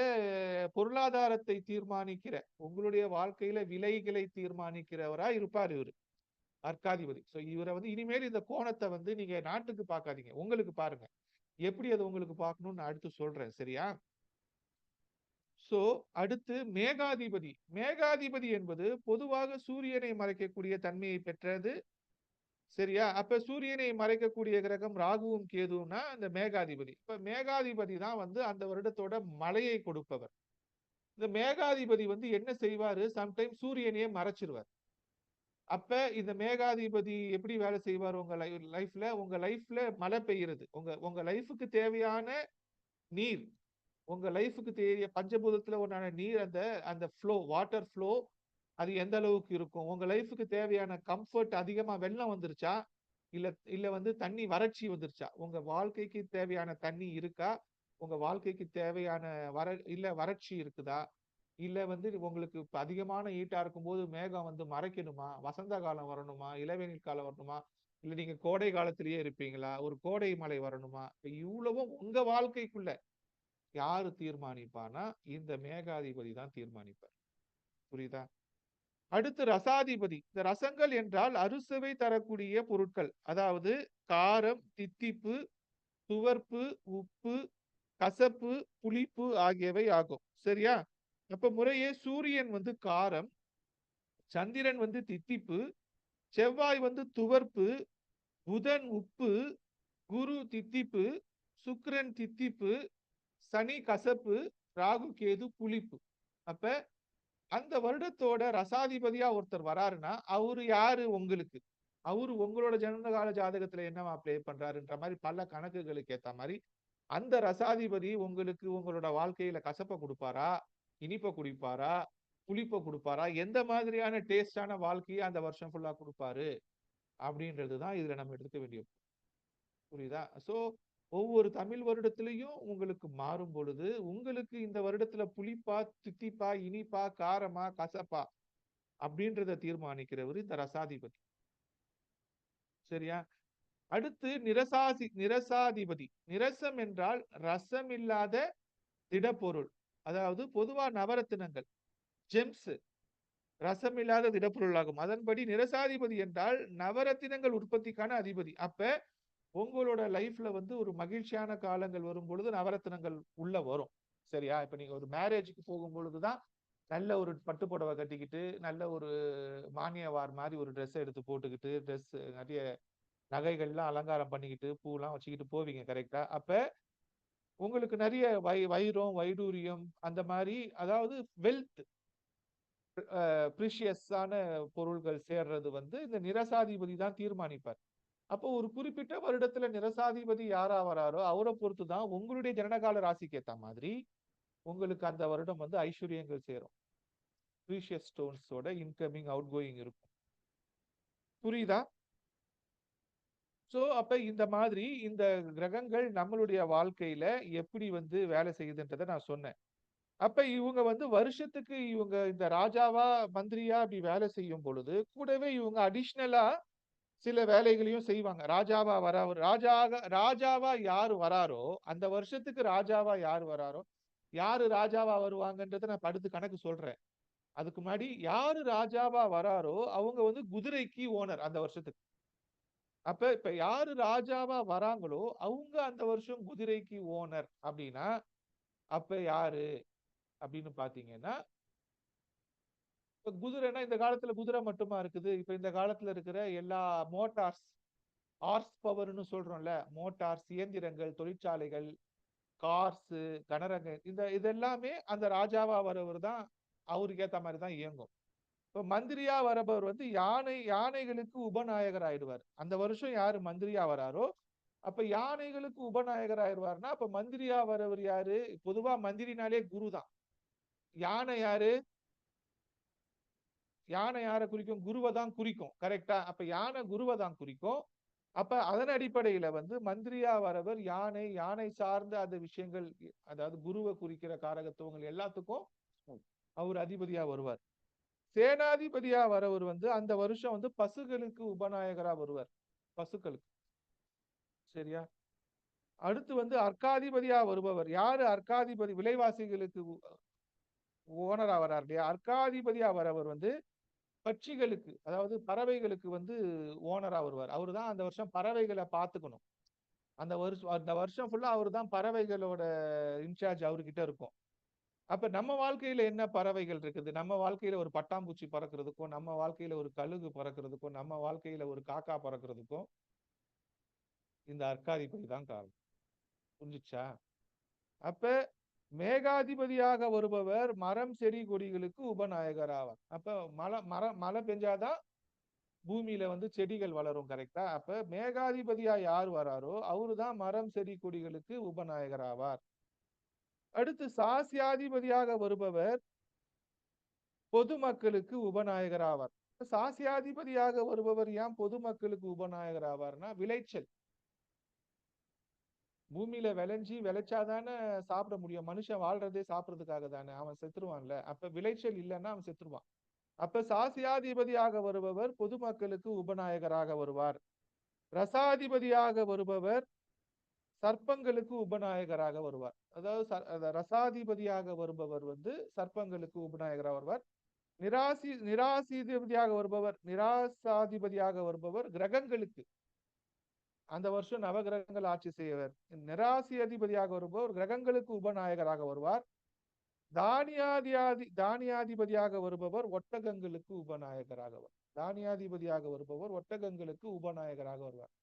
பொருளாதாரத்தை தீர்மானிக்கிற, உங்களுடைய வாழ்க்கையில விலைகளை தீர்மானிக்கிறவரா இருப்பார் இவரு அர்க்காதிபதி. சோ இவரை வந்து இனிமேல் இந்த கோணத்தை வந்து நீங்க நாட்டுக்கு பார்க்காதீங்க, உங்களுக்கு பாருங்க. எப்படி அது உங்களுக்கு பார்க்கணும்னு நான் அடுத்து சொல்றேன். சரியா? சோ அடுத்து மேகாதிபதி. மேகாதிபதி என்பது பொதுவாக சூரியனை மறைக்கக்கூடிய தன்மையை பெற்றது. சரியா? அப்ப சூரியனை மறைக்கக்கூடிய கிரகம் ராகுவும் கேதுவும்னா அந்த மேகாதிபதி. இப்ப மேகாதிபதி தான் வந்து அந்த வருடத்தோட மழையை கொடுப்பவர். இந்த மேகாதிபதி வந்து என்ன செய்வாரு, சம்டைம் சூரியனையே மறைச்சிருவார். அப்ப இந்த மேகாதிபதி எப்படி வேலை செய்வார் உங்க லைஃப்ல மழை பெய்யுறது, உங்க லைஃபுக்கு தேவையான நீர், உங்க லைஃபுக்கு தேவைய பஞ்சபூதத்துல ஒன்றான நீர், அந்த ஃப்ளோ, வாட்டர் ஃப்ளோ அது எந்த அளவுக்கு இருக்கும், உங்க லைஃபுக்கு தேவையான கம்ஃபர்ட், அதிகமா வெள்ளம் வந்துருச்சா இல்ல வந்து தண்ணி வறட்சி வந்துருச்சா, உங்க வாழ்க்கைக்கு தேவையான தண்ணி இருக்கா, உங்க வாழ்க்கைக்கு தேவையான வறட்சி இருக்குதா, இல்ல வந்து உங்களுக்கு அதிகமான ஈட்டா இருக்கும்போது மேகம் வந்து மறைக்கணுமா, வசந்த காலம் வரணுமா, இளவேனில் காலம் வரணுமா, இல்ல நீங்க கோடை காலத்திலேயே இருப்பீங்களா, ஒரு கோடை மழை வரணுமா, இவ்வளவும் உங்க வாழ்க்கைக்குள்ள யாரு தீர்மானிப்பானா இந்த மேகாதிபதி தான் தீர்மானிப்பார். புரியுதா? அடுத்து ரசாதிபதி. இந்த ரசங்கள் என்றால் அறுசுவை தரக்கூடிய பொருட்கள், அதாவது காரம், தித்திப்பு, துவர்ப்பு, உப்பு, கசப்பு, புளிப்பு ஆகியவை ஆகும். சரியா? அப்ப முறையே சூரியன் வந்து காரம், சந்திரன் வந்து தித்திப்பு, செவ்வாய் வந்து துவர்ப்பு, புதன் உப்பு, குரு தித்திப்பு, சுக்கிரன் தித்திப்பு, சனி கசப்பு, ராகு கேது புளிப்பு. அப்ப அந்த வருடத்தோட ரசாதிபதியா ஒருத்தர் வராருன்னா அவரு யாரு உங்களுக்கு? அவரு உங்களோட ஜனனகால ஜாதகத்துல என்னவா ப்ளே பண்றாருன்ற மாதிரி பல கணக்குகளுக்கு ஏத்த மாதிரி அந்த ரசாதிபதி உங்களுக்கு உங்களோட வாழ்க்கையில கசப்பை கொடுப்பாரா, இனிப்பை குடிப்பாரா, புளிப்பை கொடுப்பாரா, எந்த மாதிரியான டேஸ்டான வாழ்க்கையை அந்த வருஷம் ஃபுல்லா கொடுப்பாரு அப்படின்றதுதான் இதுல நம்ம எடுத்துக்க வேண்டிய. புரியுதா? சோ ஒவ்வொரு தமிழ் வருடத்திலையும் உங்களுக்கு மாறும் பொழுது உங்களுக்கு இந்த வருடத்துல புளிப்பா, தித்திப்பா, இனிப்பா, காரமா, கசப்பா அப்படின்றத தீர்மானிக்கிறவர் இந்த ரசாதிபதி. சரியா? அடுத்து நிரசாதிபதி. நிரசம் என்றால் ரசம் இல்லாத திடப்பொருள். அதாவது பொதுவா நவரத்தினங்கள், ஜெம்ஸ் ரசம் இல்லாத திடப்பொருளாகும். அதன்படி நிரசாதிபதி என்றால் நவரத்தினங்கள் உற்பத்திக்கான அதிபதி. அப்ப உங்களோட லைஃப்ல வந்து ஒரு மகிழ்ச்சியான காலங்கள் வரும் பொழுது நவரத்தினங்கள் உள்ள வரும். சரியா? இப்ப நீங்க ஒரு மேரேஜுக்கு போகும் பொழுதுதான் நல்ல ஒரு பட்டு புடவை கட்டிக்கிட்டு நல்ல ஒரு மானியவார் மாதிரி ஒரு ட்ரெஸ் எடுத்து போட்டுக்கிட்டு ட்ரெஸ் நிறைய நகைகள்லாம் அலங்காரம் பண்ணிக்கிட்டு பூலாம் வச்சுக்கிட்டு போவீங்க. கரெக்டா? அப்ப உங்களுக்கு நிறைய வைரம், வைடூரியம் அந்த மாதிரி, அதாவது வெல்த், ப்ரிஷியஸான பொருள்கள் சேர்றது வந்து இந்த நிரசாதிபதி தான் தீர்மானிப்பார். அப்போ ஒரு குறிப்பிட்ட வருடத்துல நிரசாதிபதி யாரா வராரோ அவரை பொறுத்து தான் உங்களுடைய ஜனனகால ராசிக்கு ஏத்த மாதிரி உங்களுக்கு அந்த வருடம் வந்து ஐஸ்வர்யங்கள் சேரும். ப்ரீஷியஸ் ஸ்டோன்ஸோட இன்கமிங் அவுட் கோயிங் இருக்கும். புரியுதா? சோ அப்ப இந்த மாதிரி இந்த கிரகங்கள் நம்மளுடைய வாழ்க்கையில எப்படி வந்து வேலை செய்யுதுன்றதை நான் சொன்னேன். அப்ப இவங்க வந்து வருஷத்துக்கு இவங்க இந்த ராஜாவா மந்திரியா அப்படி வேலை செய்யும் பொழுது கூடவே இவங்க அடிஷ்னலா சில வேலைகளையும் செய்வாங்க. ராஜாவா யாரு வராரோ அந்த வருஷத்துக்கு ராஜாவா யாரு வராரோ, யாரு ராஜாவா வருவாங்கன்றத நான் அடுத்து கணக்கு சொல்றேன். அதுக்கு முன்னாடி யாரு ராஜாவா வராரோ அவங்க வந்து குதிரைக்கு ஓனர் அந்த வருஷத்துக்கு. அப்ப இப்ப யாரு ராஜாவா வராங்களோ அவங்க அந்த வருஷம் குதிரைக்கு ஓனர் அப்படின்னா அப்ப யாரு அப்படின்னு பாத்தீங்கன்னா, இப்ப குதிரைனா இந்த காலத்துல குதிரை மட்டுமா இருக்குது? இப்ப இந்த காலத்துல இருக்கிற எல்லா மோட்டார்ஸ், ஹார்ஸ் பவர்னு சொல்றோம்ல, மோட்டார்ஸ், இயந்திரங்கள், தொழிற்சாலைகள், கார்ஸ், கனரக இதெல்லாமே அந்த ராஜாவா வரவர் தான் அவருக்கு ஏத்த மாதிரி தான் இயங்கும். இப்ப மந்திரியா வரவர் வந்து யானைகளுக்கு உபநாயகர் ஆயிடுவார். அந்த வருஷம் யாரு மந்திரியா வராரோ அப்ப யானைகளுக்கு உபநாயகர் ஆயிடுவார்னா அப்ப மந்திரியா வரவர் யாரு? பொதுவா மந்திரினாலே குரு தான். யானை யாரு? யானை யாரை குறிக்கும்? குருவை தான் குறிக்கும். கரெக்டா? அப்ப யானை குருவை தான் குறிக்கும். அப்ப அதன் அடிப்படையில வந்து மந்திரியா வரவர் யானை சார்ந்த அந்த விஷயங்கள், அதாவது குருவை குறிக்கிற காரகத்துவங்கள் எல்லாத்துக்கும் அவர் அதிபதியா வருவார். சேனாதிபதியா வரவர் வந்து அந்த வருஷம் வந்து பசுகளுக்கு உபநாயகரா வருவார். பசுக்களுக்கு. சரியா? அடுத்து வந்து அர்க்காதிபதியா வருபவர் யாரு? அர்க்காதிபதி விலைவாசிகளுக்கு ஓனரா வரார் இல்லையா? அர்க்காதிபதியா வரவர் வந்து பட்சிகளுக்கு, அதாவது பறவைகளுக்கு வந்து ஓனரா வருவார். அவரு தான் அந்த வருஷம் பறவைகளை பார்த்துக்கணும். அந்த வருஷம் ஃபுல்லா அவரு தான் பறவைகளோட இன்சார்ஜ் அவர்கிட்ட இருக்கும். அப்ப நம்ம வாழ்க்கையில என்ன பறவைகள் இருக்குது? நம்ம வாழ்க்கையில ஒரு பட்டாம்பூச்சி பறக்கிறதுக்கும், நம்ம வாழ்க்கையில ஒரு கழுகு பறக்கிறதுக்கும், நம்ம வாழ்க்கையில ஒரு காக்கா பறக்கிறதுக்கும் இந்த அர்க்காதிபதி தான் காரணம். புரிஞ்சுச்சா? அப்ப மேகாதிபதியாக வருபவர் மரம், செடி, கொடிகளுக்கு உபநாயகர் ஆவார். அப்ப மழை பெஞ்சாதான் பூமியில வந்து செடிகள் வளரும். கரெக்டா? அப்ப மேகாதிபதியா யார் வராரோ அவருதான் மரம், செடி, கொடிகளுக்கு உபநாயகர் ஆவார். அடுத்து சாசியாதிபதியாக வருபவர் பொதுமக்களுக்கு உபநாயகர் ஆவார். சாசியாதிபதியாக வருபவர் ஏன் பொதுமக்களுக்கு உபநாயகர் ஆவார்னா விளைச்சல். பூமியில விளைச்சாதானே சாப்பிட முடியும். மனுஷன் வாழ்றதே சாப்பிடறதுக்காக தானே. அவன் செத்துருவான்ல. அப்ப விளைச்சல் இல்லைன்னா அவன் செத்துருவான். அப்ப சாசியாதிபதியாக வருபவர் பொதுமக்களுக்கு உபநாயகராக வருவார். ரசாதிபதியாக வருபவர் சர்ப்பங்களுக்கு உபநாயகராக வருவார். அதாவது ரசாதிபதியாக வருபவர் வந்து சர்ப்பங்களுக்கு உபநாயகராக வருவார். நிராசாதிபதியாக வருபவர் கிரகங்களுக்கு, அந்த வருஷம் நவகிரகங்கள் ஆட்சி செய்வர். நிராசி அதிபதியாக வருபவர் கிரகங்களுக்கு உபநாயகராக வருவார். தானியாதிபதியாக வருபவர் ஒட்டகங்களுக்கு உபநாயகராக வருவார். தானியாதிபதியாக வருபவர் ஒட்டகங்களுக்கு உபநாயகராக வருவார்.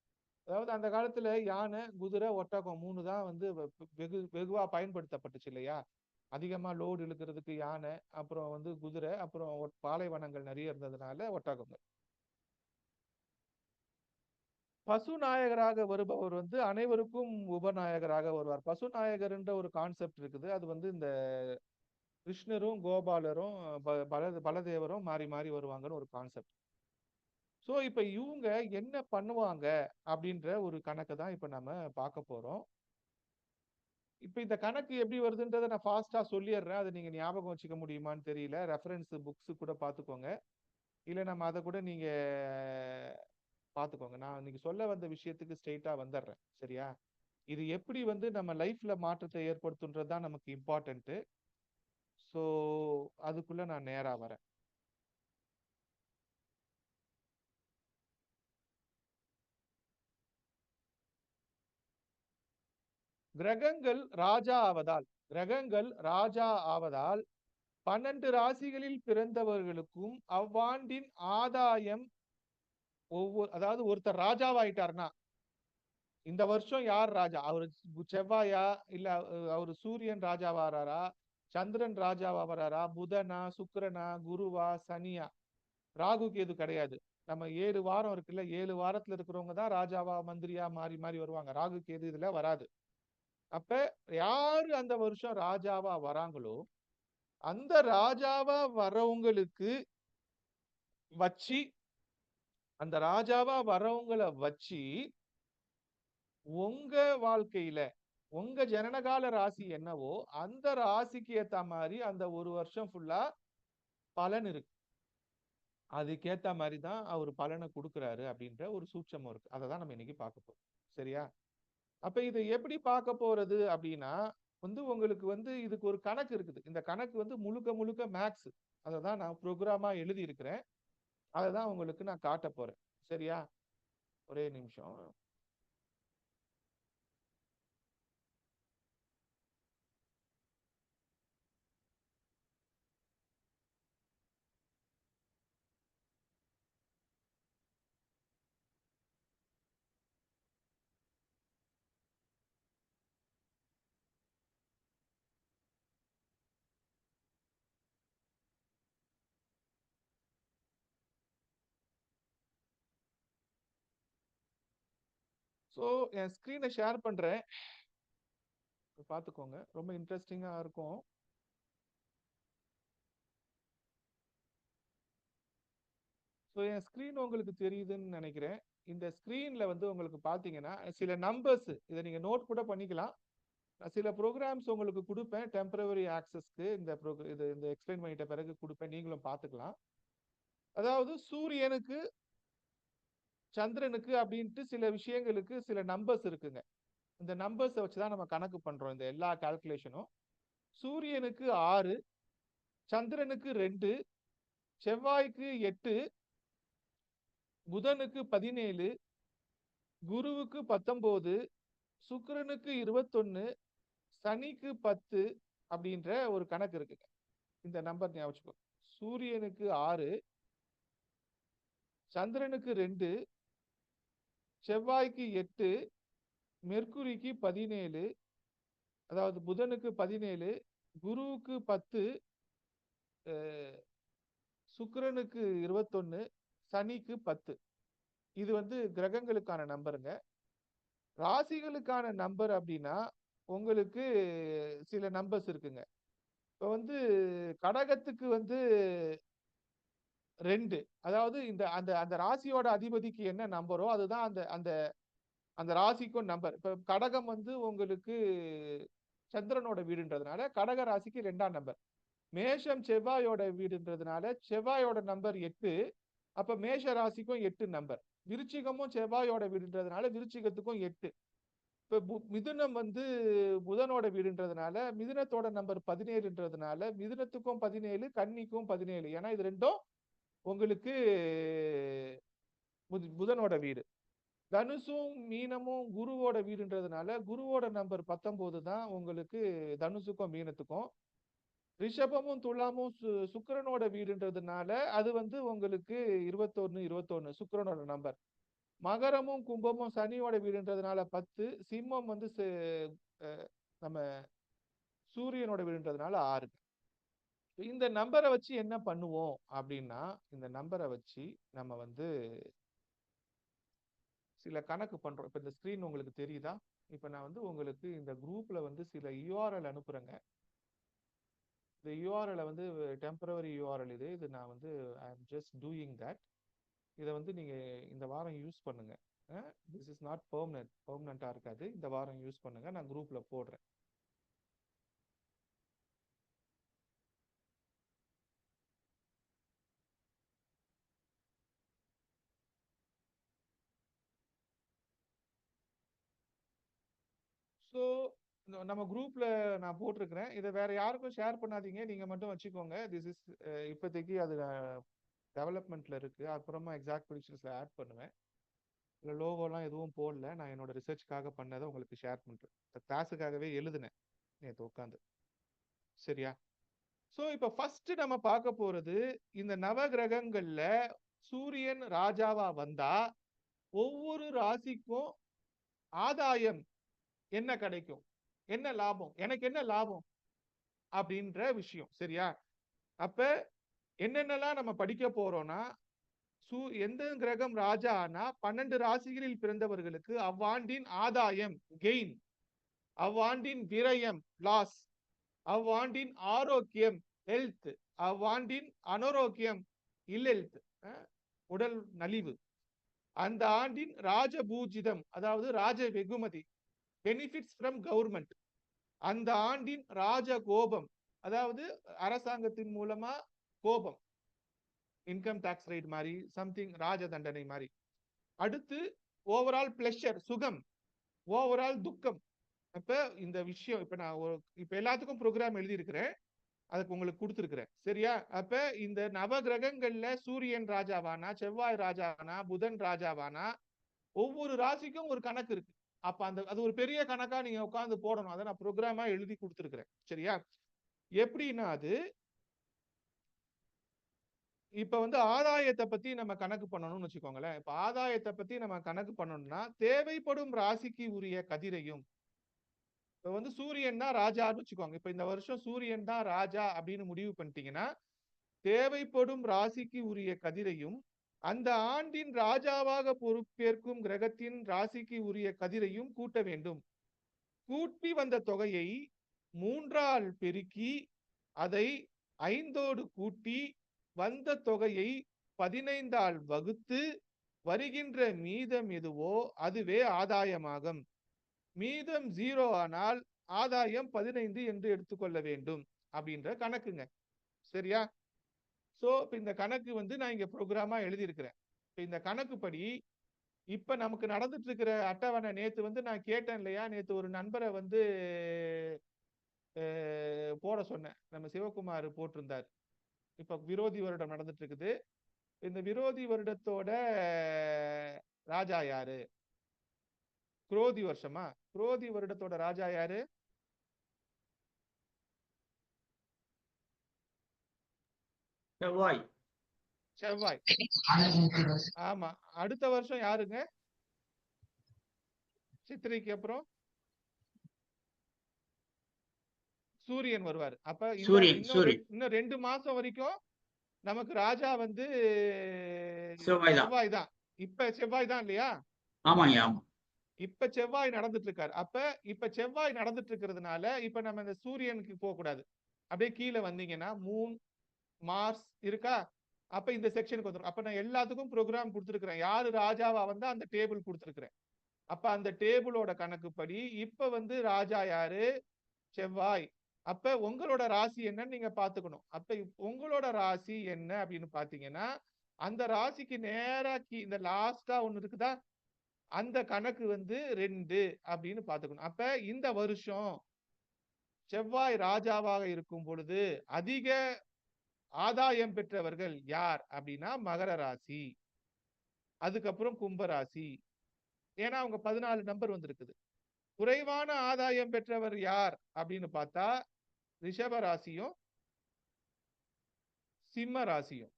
அதாவது அந்த காலத்துல யானை, குதிரை, ஒட்டகம் 3 தான் வந்து வெகுவா பயன்படுத்தப்பட்டுச்சு இல்லையா? அதிகமா லோடு இழுக்கிறதுக்கு யானை, அப்புறம் வந்து குதிரை, அப்புறம் பாலைவனங்கள் நிறைய இருந்ததுனால ஒட்டகங்கள். பசுநாயகராக வருபவர் வந்து அனைவருக்கும் உபநாயகராக வருவார். பசுநாயகர் என்ற ஒரு கான்செப்ட் இருக்குது. அது வந்து இந்த கிருஷ்ணரும் கோபாலரும் பலதேவரும் மாறி மாறி வருவாங்கன்னு ஒரு கான்செப்ட். ஸோ இப்ப இவங்க என்ன பண்ணுவாங்க அப்படின்ற ஒரு கணக்கு தான் இப்ப நம்ம பார்க்க போறோம். இப்ப இந்த கணக்கு எப்படி வருதுன்றதை நான் ஃபாஸ்டா சொல்லிடுறேன். அதை நீங்க ஞாபகம் வச்சுக்க முடியுமான்னு தெரியல. ரெஃபரன்ஸ் புக்ஸ் கூட பார்த்துக்கோங்க. இல்ல நம்ம அதை கூட நீங்க பார்த்துக்கோங்க. நான் இன்னைக்கு சொல்ல வந்த விஷயத்துக்கு ஸ்ட்ரெயிட்டா வந்துடுறேன். சரியா? இது எப்படி வந்து நம்ம லைஃப்ல மாற்றத்தை ஏற்படுத்துன்றது தான் நமக்கு இம்பார்ட்டன்ட். ஸோ அதுக்குள்ள நான் நேரா வரேன். கிரகங்கள் ராஜா ஆவதால் 12 ராசிகளில் பிறந்தவர்களுக்கும் அவ்வாண்டின் ஆதாயம் அதாவது ஒருத்தர் ராஜாவாயிட்டார்னா, இந்த வருஷம் யார் ராஜா? அவரு செவ்வாயா, இல்ல அவரு சூரியன் ராஜாவாராரா, சந்திரன் ராஜாவாராரா, புதனா, சுக்கிரனா, குருவா, சனியா? ராகு கேது கிடையாது. நம்ம 7 வாரம் இருக்குல்ல, 7 வாரத்துல இருக்கிறவங்க தான் ராஜாவா மந்திரியா மாறி மாறி வருவாங்க. ராகு கேது இதுல வராது. அப்ப யாரு அந்த வருஷம் ராஜாவா வராங்களோ, அந்த ராஜாவா வரவங்களுக்கு வச்சு, அந்த ராஜாவா வரவங்களை வச்சு உங்க வாழ்க்கையில உங்க ஜனனகால ராசி என்னவோ அந்த ராசிக்கு ஏத்த மாதிரி அந்த ஒரு வருஷம் ஃபுல்லா பலன் இருக்கு. அதுக்கேத்த மாதிரி தான் அவர் பலனை கொடுக்குறாரு அப்படின்ற ஒரு சூட்சமம் இருக்கு. அதை தான் நம்ம இன்னைக்கு பார்க்க போறோம். சரியா? அப்ப இதை எப்படி பார்க்க போறது அப்படின்னா வந்து உங்களுக்கு வந்து இதுக்கு ஒரு கணக்கு இருக்குது. இந்த கணக்கு வந்து முழுக்க முழுக்க மேக்ஸ். அதை தான் நான் ப்ரோக்ராமா எழுதி இருக்கிறேன். அதை தான் உங்களுக்கு நான் காட்ட போறேன். சரியா? ஒரே நிமிஷம். ஸோ என் ஸ்க்ரீனை ஷேர் பண்றேன், பார்த்துக்கோங்க. ரொம்ப இன்ட்ரெஸ்டிங்கா இருக்கும். ஸோ என் ஸ்க்ரீன் உங்களுக்கு தெரியுதுன்னு நினைக்கிறேன். இந்த ஸ்க்ரீன்ல வந்து உங்களுக்கு பார்த்தீங்கன்னா சில நம்பர்ஸ், இதை நீங்க நோட் கூட பண்ணிக்கலாம். நான் சில ப்ரோக்ராம்ஸ் உங்களுக்கு கொடுப்பேன் டெம்பரவரி ஆக்சஸ்க்கு. இந்த எக்ஸ்பிளைன் பண்ணிட்ட பிறகு கொடுப்பேன், நீங்களும் பார்த்துக்கலாம். அதாவது சூரியனுக்கு, சந்திரனுக்கு அப்படின்ட்டு சில விஷயங்களுக்கு சில நம்பர்ஸ் இருக்குங்க. இந்த நம்பர்ஸை வச்சுதான் நம்ம கணக்கு பண்றோம் இந்த எல்லா கால்குலேஷனும். சூரியனுக்கு 6, சந்திரனுக்கு 2, செவ்வாய்க்கு 8, புதனுக்கு 17, குருவுக்கு 19, சுக்கிரனுக்கு 21, சனிக்கு 10 அப்படின்ற ஒரு கணக்கு இருக்குங்க. இந்த நம்பர் ஞாபகம். சூரியனுக்கு 6, சந்திரனுக்கு 2, செவ்வாய்க்கு 8, மெர்க்குரிக்கு 17, அதாவது புதனுக்கு 17, குருவுக்கு 10, சுக்கிரனுக்கு 21, சனிக்கு 10. இது வந்து கிரகங்களுக்கான நம்பருங்க. ராசிகளுக்கான நம்பர் அப்படின்னா உங்களுக்கு சில நம்பர்ஸ் இருக்குங்க. இப்போ வந்து கடகத்துக்கு வந்து 2, அதாவது இந்த அந்த அந்த ராசியோட அதிபதிக்கு என்ன நம்பரோ அதுதான் அந்த அந்த அந்த ராசிக்கும் நம்பர். இப்போ கடகம் வந்து உங்களுக்கு சந்திரனோட வீடுன்றதுனால கடக ராசிக்கு 2ஆம் நம்பர். மேஷம் செவ்வாயோட வீடுன்றதுனால செவ்வாயோட நம்பர் 8. அப்ப மேஷ ராசிக்கும் 8 நம்பர். விருச்சிகமும் செவ்வாயோட வீடுன்றதுனால விருச்சிகத்துக்கும் 8. இப்ப மிதுனம் வந்து புதனோட வீடுன்றதுனால மிதுனத்தோட நம்பர் 17ன்றதுனால மிதுனத்துக்கும் 17, கன்னிக்கும் 17. ஏன்னா இது ரெண்டும் உங்களுக்கு புதனோட வீடு. தனுசும் மீனமும் குருவோட வீடுன்றதுனால குருவோட நம்பர் 19 தான் உங்களுக்கு தனுசுக்கும் மீனத்துக்கும். ரிஷபமும் துலாமும் சுக்கிரனோட வீடுன்றதுனால அது வந்து உங்களுக்கு 21 சுக்கிரனோட நம்பர். மகரமும் கும்பமும் சனியோட வீடுன்றதுனால 10. சிம்மம் வந்து நம்ம சூரியனோட வீடுன்றதுனால 6. இந்த நம்பரை வச்சு என்ன பண்ணுவோம் அப்படின்னா, இந்த நம்பரை வச்சு நம்ம வந்து சில கணக்கு பண்றோம். இப்ப இந்த ஸ்கிரீன் உங்களுக்கு தெரியுதா? இப்ப நான் வந்து உங்களுக்கு இந்த குரூப்ல வந்து சில யூஆர்எல் அனுப்புறேங்க. இந்த யூஆர்எல் வந்து டெம்பரவரி யூஆர்எல் இது நான் வந்து ஐ அம் ஜஸ்ட் டூயிங் தட். இதை வந்து நீங்க இந்த வாரம் யூஸ் பண்ணுங்க. திஸ் இஸ் நாட் பெர்மனண்டா இருக்காது. இந்த வாரம் யூஸ் பண்ணுங்க. நான் குரூப்ல போடுறேன். ஸோ நம்ம குரூப்ல நான் போட்டிருக்கிறேன். இதை வேற யாருக்கும் ஷேர் பண்ணாதீங்க. நீங்க மட்டும் வச்சுக்கோங்க. திஸ் இஸ் இப்போதைக்கு அது டெவலப்மெண்ட்ல இருக்கு. அப்புறமா எக்ஸாக்ட் ப்ரிடிக்ஷன்ஸ்ல ஆட் பண்ணுவேன். இல்லை லோகோலாம் எதுவும் போடல. நான் என்னோட ரிசர்ச்காக பண்ணதை உங்களுக்கு ஷேர் பண்றேன். கிளாஸுக்காகவே எழுதுனேன் நேற்று உட்காந்து. சரியா? ஸோ இப்போ ஃபர்ஸ்ட் நம்ம பார்க்க போறது இந்த நவ கிரகங்கள்ல சூரியன் ராஜாவா வந்தா ஒவ்வொரு ராசிக்கும் ஆதாயம் என்ன கிடைக்கும், என்ன லாபம், எனக்கு என்ன லாபம் அப்படின்ற விஷயம். சரியா? அப்ப என்னென்னலாம் நம்ம படிக்க போறோம்னா, எந்த கிரகம் ராஜா ஆனா 12 ராசிகளில் பிறந்தவர்களுக்கு அவ்வாண்டின் ஆதாயம் கெயின், அவ்வாண்டின் விரயம் லாஸ், அவ்வாண்டின் ஆரோக்கியம் ஹெல்த், அவ்வாண்டின் அனாரோக்கியம் இல்லெல்த் உடல் நலிவு, அந்த ஆண்டின் ராஜபூஜிதம் அதாவது ராஜ வெகுமதி பெனிஃபிட்ஸ் ஃப்ரம் கவர்மெண்ட், அந்த ஆண்டின் ராஜ கோபம் அதாவது அரசாங்கத்தின் மூலமா கோபம், இன்கம் டாக்ஸ் ரைட் மாதிரி சம்திங், ராஜ தண்டனை மாதிரி. அடுத்து ஓவரால் பிளஷர் சுகம், ஓவரால் துக்கம். அப்ப இந்த விஷயம் இப்ப நான் இப்ப எல்லாத்துக்கும் ப்ரோக்ராம் எழுதி இருக்கிறேன். அதுக்கு உங்களுக்கு கொடுத்துருக்கிறேன். சரியா? அப்ப இந்த நவ கிரகங்கள்ல சூரியன் ராஜாவானா, செவ்வாய் ராஜாவானா, புதன் ராஜாவானா, ஒவ்வொரு ராசிக்கும் ஒரு கணக்கு இருக்கு. அப்ப அது ஒரு பெரிய கணக்கா நீங்க உட்கார்ந்து போடணும். அதை நான் ப்ரோக்ராமா எழுதி கொடுத்துருக்கிறேன். சரியா? எப்படின்னா அது இப்ப வந்து ஆதாயத்தை பத்தி நம்ம கணக்கு பண்ணணும்னு வச்சுக்கோங்களேன். இப்ப ஆதாயத்தை பத்தி நம்ம கணக்கு பண்ணணும்னா தேவைப்படும் ராசிக்கு உரிய கதிரையும், இப்ப வந்து சூரியன் தான் ராஜான்னு வச்சுக்கோங்க. இப்ப இந்த வருஷம் சூரியன் தான் ராஜா அப்படின்னு முடிவு பண்ணிட்டீங்கன்னா தேவைப்படும் ராசிக்கு உரிய கதிரையும் அந்த ஆண்டின் ராஜாவாக பொறுப்பேற்கும் கிரகத்தின் ராசிக்கு உரிய கதிரையும் கூட்ட வேண்டும். கூட்டி வந்த தொகையை 3ஆல் பெருக்கி அதை 5ஓடு கூட்டி வந்த தொகையை 15ஆல் வகுத்து வருகின்ற மீதம் எதுவோ அதுவே ஆதாயமாகும். மீதம் 0 ஆனால் ஆதாயம் 15 என்று எடுத்துக்கொள்ள வேண்டும் அப்படின்ற கணக்குங்க. சரியா? சோ இப்ப இந்த கணக்கு வந்து நான் இங்க ப்ரோக்ராமா எழுதியிருக்கிறேன். இப்ப இந்த கணக்குப்படி இப்ப நமக்கு நடந்துட்டு இருக்கிற அட்டவணை நேத்து வந்து நான் கேட்டேன் இல்லையா, நேத்து ஒரு நண்பரை வந்து போட சொன்னேன். நம்ம சிவகுமார் போட்டிருந்தார். இப்ப விரோதி வருடம் நடந்துட்டு இருக்குது. இந்த விரோதி வருடத்தோட ராஜா யாரு? குரோதி வருஷமா? குரோதி வருடத்தோட ராஜா யாரு? செவ்வாய். செவ்வாய். ஆமா. அடுத்த வருஷம் யாருங்க? சித்திரைக்கு அப்புறம் சூரியன் வருவார். அப்ப இன்னும் 2 மாசம் வரைக்கும் நமக்கு ராஜா வந்து செவ்வாய் தான். இப்ப செவ்வாய் தான் இல்லையா? ஆமாங்க. ஆமா. இப்ப செவ்வாய் நடந்துட்டு இருக்காரு. அப்ப இப்ப செவ்வாய் நடந்துட்டு இருக்கிறதுனால இப்ப நம்ம இந்த சூரியனுக்கு போக கூடாது. அப்படியே கீழே வந்தீங்கன்னா மூன் மார்ஸ் இருக்கா? அப்ப இந்த செக்ஷனுக்கு வந்துடும். அப்ப நான் எல்லாத்துக்கும் ப்ரோக்ராம் கொடுத்துருக்கிறேன். யாரு ராஜாவா வந்தா அந்த டேபிள் கொடுத்துருக்கிறேன். அப்ப அந்த டேபிளோட கணக்குப்படி இப்ப வந்து ராஜா யாரு? செவ்வாய். அப்ப உங்களோட ராசி என்னன்னு நீங்க பாத்துக்கணும். அப்ப உங்களோட ராசி என்ன அப்படின்னு பாத்தீங்கன்னா அந்த ராசிக்கு நேரா இந்த லாஸ்டா ஒண்ணு இருக்குதா, அந்த கணக்கு வந்து 2 அப்படின்னு பாத்துக்கணும். அப்ப இந்த வருஷம் செவ்வாய் ராஜாவாக இருக்கும் பொழுது அதிக ஆதாயம் பெற்றவர்கள் யார் அப்படின்னா மகர ராசி, அதுக்கப்புறம் கும்ப ராசி, ஏன்னா அவங்க 14 நம்பர் வந்திருக்குது. குறைவான ஆதாயம் பெற்றவர் யார் அப்படின்னு பார்த்தா ரிஷப ராசியும் சிம்ம ராசியும்.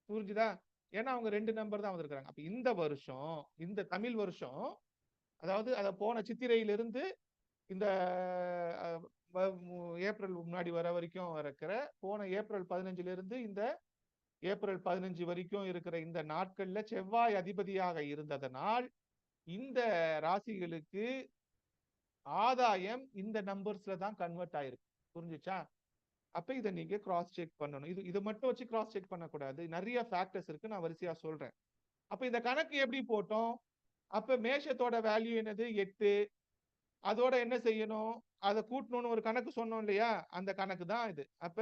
புரிஞ்சுதா? ஏன்னா அவங்க 2 நம்பர் தான் வந்திருக்காங்க. அப்ப இந்த வருஷம், இந்த தமிழ் வருஷம், அதாவது அத போன சித்திரையிலிருந்து இந்த ஏப்ரல் முன்னாடி வர வரைக்கும் இருக்கிற போன ஏப்ரல் 15 இருந்து இந்த ஏப்ரல் 15 வரைக்கும் இருக்கிற இந்த நாட்கள்ல செவ்வாய் அதிபதியாக இருந்ததனால் இந்த ராசிகளுக்கு ஆதாயம் இந்த நம்பர்ஸ்ல தான் கன்வெர்ட் ஆயிருக்கு. புரிஞ்சுச்சா? அப்ப இதை நீங்க கிராஸ் செக் பண்ணணும். இது மட்டும் வச்சு கிராஸ் செக் பண்ணக்கூடாது. நிறைய ஃபேக்டர்ஸ் இருக்கு, நான் வரிசையா சொல்றேன். அப்ப இந்த கணக்கு எப்படி போட்டோம்? அப்ப மேஷத்தோட வேல்யூ என்னது? 8. அதோட என்ன செய்யணும்? அதை கூட்டணும்னு ஒரு கணக்கு சொன்னோம் இல்லையா? அந்த கணக்கு தான் இது. அப்ப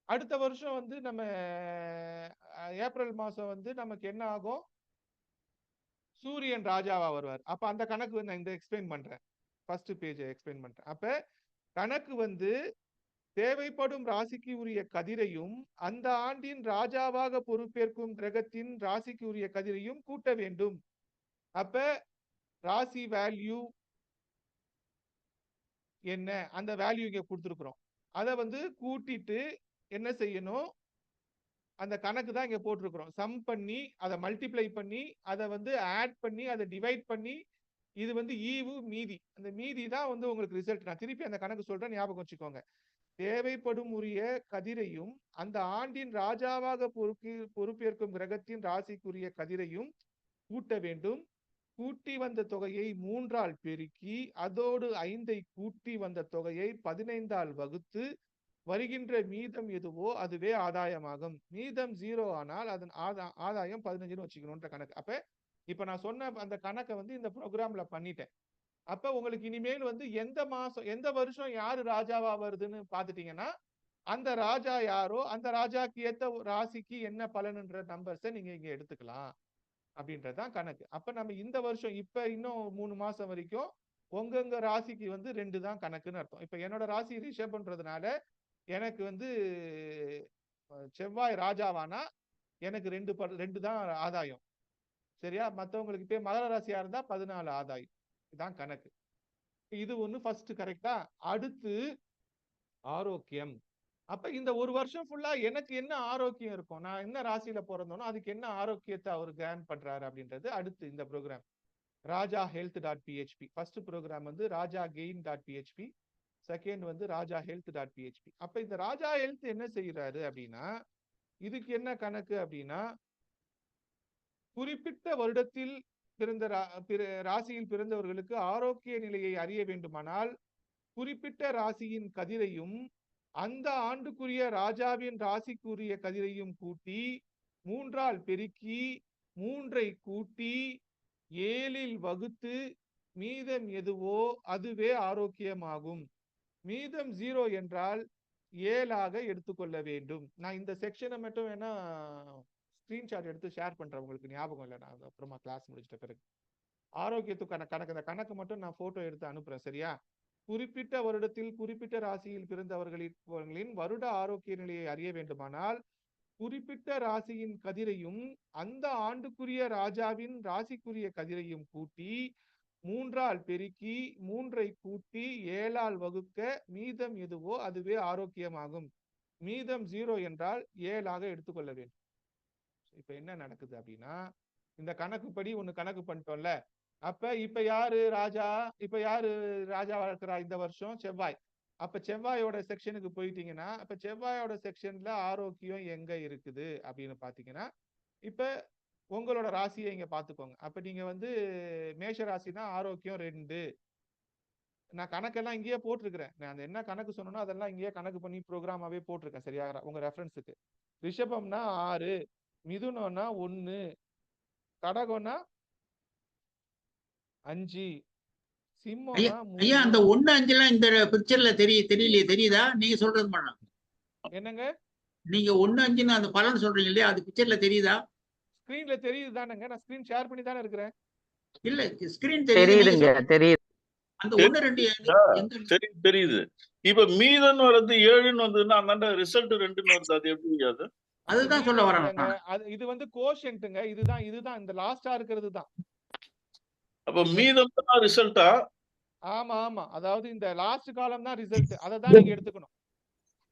அடுத்த வருஷம் வந்து நம்ம ஏப்ரல் மாசம் வந்து நமக்கு என்ன ஆகும்? சூரியன் ராஜாவா வருவார். அப்ப அந்த கணக்கு நான் இந்த எக்ஸ்பிளைன் பண்றேன். ஃபர்ஸ்ட் பேஜ் எக்ஸ்பிளைன் பண்றேன். அப்ப கணக்கு வந்து தேவைப்படும் ராசிக்கு உரிய கதிரையும் அந்த ஆண்டின் ராஜாவாக பொறுப்பேற்கும் கிரகத்தின் ராசிக்கு உரிய கதிரையும் கூட்ட வேண்டும். அப்ப ராசி வேல்யூ என்ன? அந்த வேல்யூ இங்க கொடுத்துருக்கிறோம். அதை வந்து கூட்டிட்டு என்ன செய்யணும்? அந்த கணக்கு தான் இங்க போட்டிருக்கிறோம். சம் பண்ணி அதை மல்டிப்ளை பண்ணி அதை வந்து ஆட் பண்ணி அதை டிவைட் பண்ணி இது வந்து ஈவு மீதி. அந்த மீதி தான் வந்து உங்களுக்கு ரிசல்ட். நான் திருப்பி அந்த கணக்கு சொல்றேன், ஞாபகம் வச்சுக்கோங்க. தேவைப்படும் உரிய கதிரையும் அந்த ஆண்டின் ராஜாவாக பொறுப்பேற்கும் கிரகத்தின் ராசிக்குரிய கதிரையும் கூட்ட வேண்டும். கூட்டி வந்த தொகையை 3ஆல் பெருக்கி அதோடு 5ஐ கூட்டி வந்த தொகையை 15ஆல் வகுத்து வருகின்ற மீதம் எதுவோ அதுவே ஆதாயமாகும். மீதம் 0 ஆனால் அதன் ஆதாயம் 15ன்னு வச்சுக்கணும்ன்ற கணக்கு. அப்ப இப்ப நான் சொன்ன அந்த கணக்கை வந்து இந்த ப்ரோக்ராம்ல பண்ணிட்டேன். அப்ப உங்களுக்கு இனிமேல் வந்து எந்த மாசம் எந்த வருஷம் யாரு ராஜாவா வருதுன்னு பாத்துட்டீங்கன்னா அந்த ராஜா யாரோ அந்த ராஜாக்கு ஏத்த ராசிக்கு என்ன பலனுன்ற நம்பர்ஸை நீங்க இங்க எடுத்துக்கலாம் அப்படின்றதுதான் கணக்கு. அப்ப நம்ம இந்த வருஷம் இப்ப இன்னும் 3 மாசம் வரைக்கும் உங்க ராசிக்கு வந்து 2 தான் கணக்குன்னு அர்த்தம். இப்ப என்னோட ராசி ரிஷபம்ன்றதுனால எனக்கு வந்து செவ்வாய் ராஜாவானா எனக்கு 2 தான் ஆதாயம். சரியா? மற்றவங்களுக்கு இப்ப மகர ராசியா இருந்தா 14 ஆதாயம். இதுதான் கணக்கு. இது ஒண்ணு ஃபர்ஸ்ட். கரெக்டா? அடுத்து ஆரோக்கியம். அப்ப இந்த ஒரு வருஷம் ஃபுல்லா எனக்கு என்ன ஆரோக்கியம் இருக்கும்? நான் என்ன ராசியில பிறந்தோனோ அதுக்கு என்ன ஆரோக்கியத்தை அவர் கிராண்ட் பண்றாரு அப்படின்றது அடுத்து இந்த ப்ரோக்ராம். ராஜா health.php. ஃபர்ஸ்ட் ப்ரோக்ராம் வந்து ராஜா gain.php, செகண்ட் வந்து ராஜா health.php. அப்ப இந்த ராஜா ஹெல்த் என்ன செய்யறாரு அப்படின்னா இதுக்கு என்ன கணக்கு அப்படின்னா குறிப்பிட்ட வருடத்தில் பிறந்த ராசியில் பிறந்தவர்களுக்கு ஆரோக்கிய நிலையை அறிய வேண்டுமானால் குறிப்பிட்ட ராசியின் கதிரையும் அந்த ஆண்டுக்குரிய ராஜாவின் ராசிக்குரிய கதிரையும் கூட்டி 3ஆல் பெருக்கி 3ஐ கூட்டி 7இல் வகுத்து மீதம் எதுவோ அதுவே ஆரோக்கியமாகும். மீதம் 0 என்றால் 7ஆக எடுத்துக்கொள்ள வேண்டும். நான் இந்த செக்ஷனை மட்டும் வேணா ஸ்கிரீன்ஷாட் எடுத்து ஷேர் பண்றேன், உங்களுக்கு ஞாபகம் இல்லை. நான் அப்புறமா கிளாஸ் முடிச்சிட்ட பிறகு ஆரோக்கியத்துக்கான கணக்கு இந்த கணக்கு மட்டும் நான் போட்டோ எடுத்து அனுப்புறேன். சரியா? குறிப்பிட்ட வருடத்தில் குறிப்பிட்ட ராசியில் பிறந்தவர்களின் வருட ஆரோக்கிய நிலையை அறிய வேண்டுமானால் குறிப்பிட்ட ராசியின் கதிரையும் அந்த ஆண்டுக்குரிய ராஜாவின் ராசிக்குரிய கதிரையும் கூட்டி 3ஆல் பெருக்கி 3ஐ கூட்டி 7ஆல் வகுக்க மீதம் எதுவோ அதுவே ஆரோக்கியமாகும். மீதம் 0 என்றால் 7ஆக எடுத்துக்கொள்ள வேண்டும். இப்ப என்ன நடக்குது அப்படின்னா இந்த கணக்குப்படி ஒண்ணு கணக்கு பண்ணிட்டோம்ல. அப்ப இப்ப யாரு ராஜா? இப்ப யாரு ராஜாவா இருக்கிறா இந்த வருஷம்? செவ்வாய். அப்ப செவ்வாயோட செக்ஷனுக்கு போயிட்டீங்கன்னா அப்ப செவ்வாயோட செக்ஷன்ல ஆரோக்கியம் எங்க இருக்குது அப்படின்னு பாத்தீங்கன்னா இப்ப உங்களோட ராசியை இங்க பாத்துக்கோங்க. அப்ப நீங்க வந்து மேஷ ராசினா ஆரோக்கியம் 2. நான் கணக்கெல்லாம் இங்கேயே போட்டிருக்கிறேன். நான் என்ன கணக்கு சொன்னோம்னா அதெல்லாம் இங்கேயே கணக்கு பண்ணி ப்ரோக்ராமாவே போட்டிருக்கேன். சரியா? உங்க ரெஃபரன்ஸுக்கு. ரிஷபம்னா 6, மிதுனம்னா 1, கடகம்னா 5, சிம்மம்னா 3. அந்த 1, 5 இந்த பிக்சர்ல தெரியலையே, தெரியுதா? நீங்க சொல்றது பண்ணலாம். என்னங்க? நீங்க 1, 5 அந்த பலன் சொல்றீங்க இல்லையா, அது பிக்சர்ல தெரியுதா? ஸ்கிரீன்ல தெரியுது தானங்க? நான் ஸ்கிரீன் ஷேர் பண்ணி தானே இருக்கிறேன். இல்ல, ஸ்கிரீன் தெரியுதுங்க, தெரியுது. அந்த 1, 2 தெரியுது. இப்ப மீதம் வருது 7ன்னு வந்ததுன்னா அந்த ரிசல்ட் 2ன்னு வருது. அது எப்படி? அது அதுதான் சொல்ல வரேன். இது வந்து கோஷன்ட்டுங்க. இதுதான் இந்த லாஸ்டா இருக்கிறது தான். அப்ப மீதம் தான் ரிசல்ட்டா? ஆமா ஆமா, அதாவது இந்த லாஸ்ட் காலம் தான் ரிசல்ட். அதை தான் நீங்க எடுத்துக்கணும்.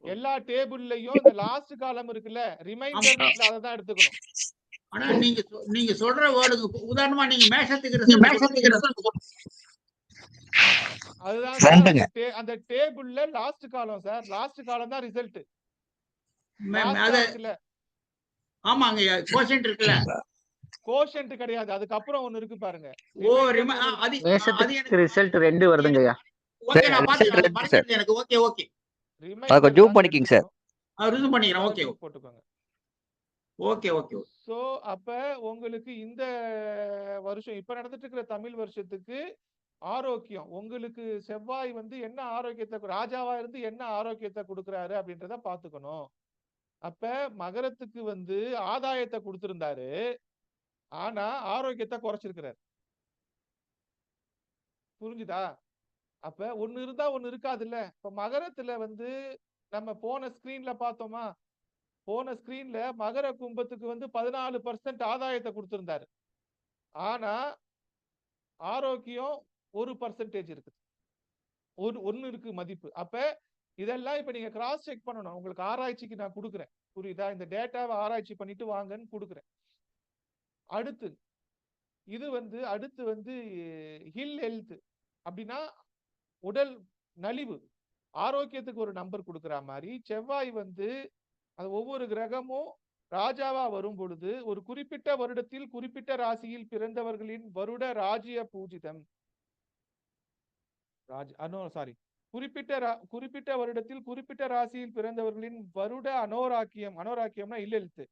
எல்லா டேபிள்லயும் இந்த லாஸ்ட் காலம் இருக்குல்ல, ரிமைண்டர் அதை தான் எடுத்துக்கணும். ஆனா நீங்க சொல்ற வேர்டுக்கு உதாரணமா நீங்க மேஷத்துக்கு ரிசல்ட் சொல்றீங்க. அதுதான் சார் அந்த டேபிள்ல last column sir, last column தான் ரிசல்ட். ஆமாங்க, கோஷன்ட் இருக்குல்ல, கோஷன்ட் கிடையாது, அதுக்கப்புறம் ஒன்னு இருக்கு பாருங்க. ஓ மேஷத்துக்கு ரிசல்ட் 2 வருதுங்கய்யா. ஓகே, நான் பாத்துக்கிறேன், மறந்துட்டேன் எனக்கு. ஓகே ஓகே, கொஞ்சம் ஜூம் பண்ணிக்கங்க சார். ரிசல்ட் பண்ணிக்கிறேன். ஓகே போட்டுக்கோங்க. Okay okay. சோ அப்ப உங்களுக்கு இந்த வருஷம் இப்ப நடந்துட்டு இருக்கிற தமிழ் வருஷத்துக்கு ஆரோக்கியம், உங்களுக்கு செவ்வாய் வந்து என்ன ஆரோக்கியத்தை, ராஜாவா இருந்து என்ன ஆரோக்கியத்தை கொடுக்குறாரு அப்படின்றத பாத்துக்கணும். அப்ப மகரத்துக்கு வந்து ஆதாயத்தை கொடுத்திருந்தாரு, ஆனா ஆரோக்கியத்தை குறைச்சிருக்கிறாரு. புரிஞ்சுதா? அப்ப ஒண்ணு இருந்தா ஒண்ணு இருக்காது இல்ல. இப்ப மகரத்துல வந்து நம்ம போன ஸ்கிரீன்ல பார்த்தோமா, போன ஸ்கிரீன்ல மகர கும்பத்துக்கு வந்து 14% ஆதாயத்தை கொடுத்திருந்தாரு, ஆனா ஆரோக்கியம் 1% இருக்கு, ஒன்னு இருக்கு மதிப்பு. அப்ப இதெல்லாம் இப்ப நீங்க கிராஸ் செக் பண்ணணும். உங்களுக்கு ஆராய்ச்சிக்கு நான் கொடுக்குறேன், புரியுதா? இந்த டேட்டாவை ஆராய்ச்சி பண்ணிட்டு வாங்கன்னு கொடுக்குறேன். அடுத்து இது வந்து அடுத்து வந்து ஹில் ஹெல்த் அப்படின்னா உடல் நலிவு, ஆரோக்கியத்துக்கு ஒரு நம்பர் கொடுக்குற மாதிரி செவ்வாய் வந்து அது ஒவ்வொரு கிரகமும் ராஜாவா வரும் பொழுது ஒரு குறிப்பிட்ட வருடத்தில் குறிப்பிட்ட ராசியில் பிறந்தவர்களின் வருட ராஜ்ய பூஜிதம், குறிப்பிட்ட வருடத்தில் குறிப்பிட்ட ராசியில் பிறந்தவர்களின் வருட அனோராக்கியம், அனோராக்கியம்னா இல்லெழுத்து,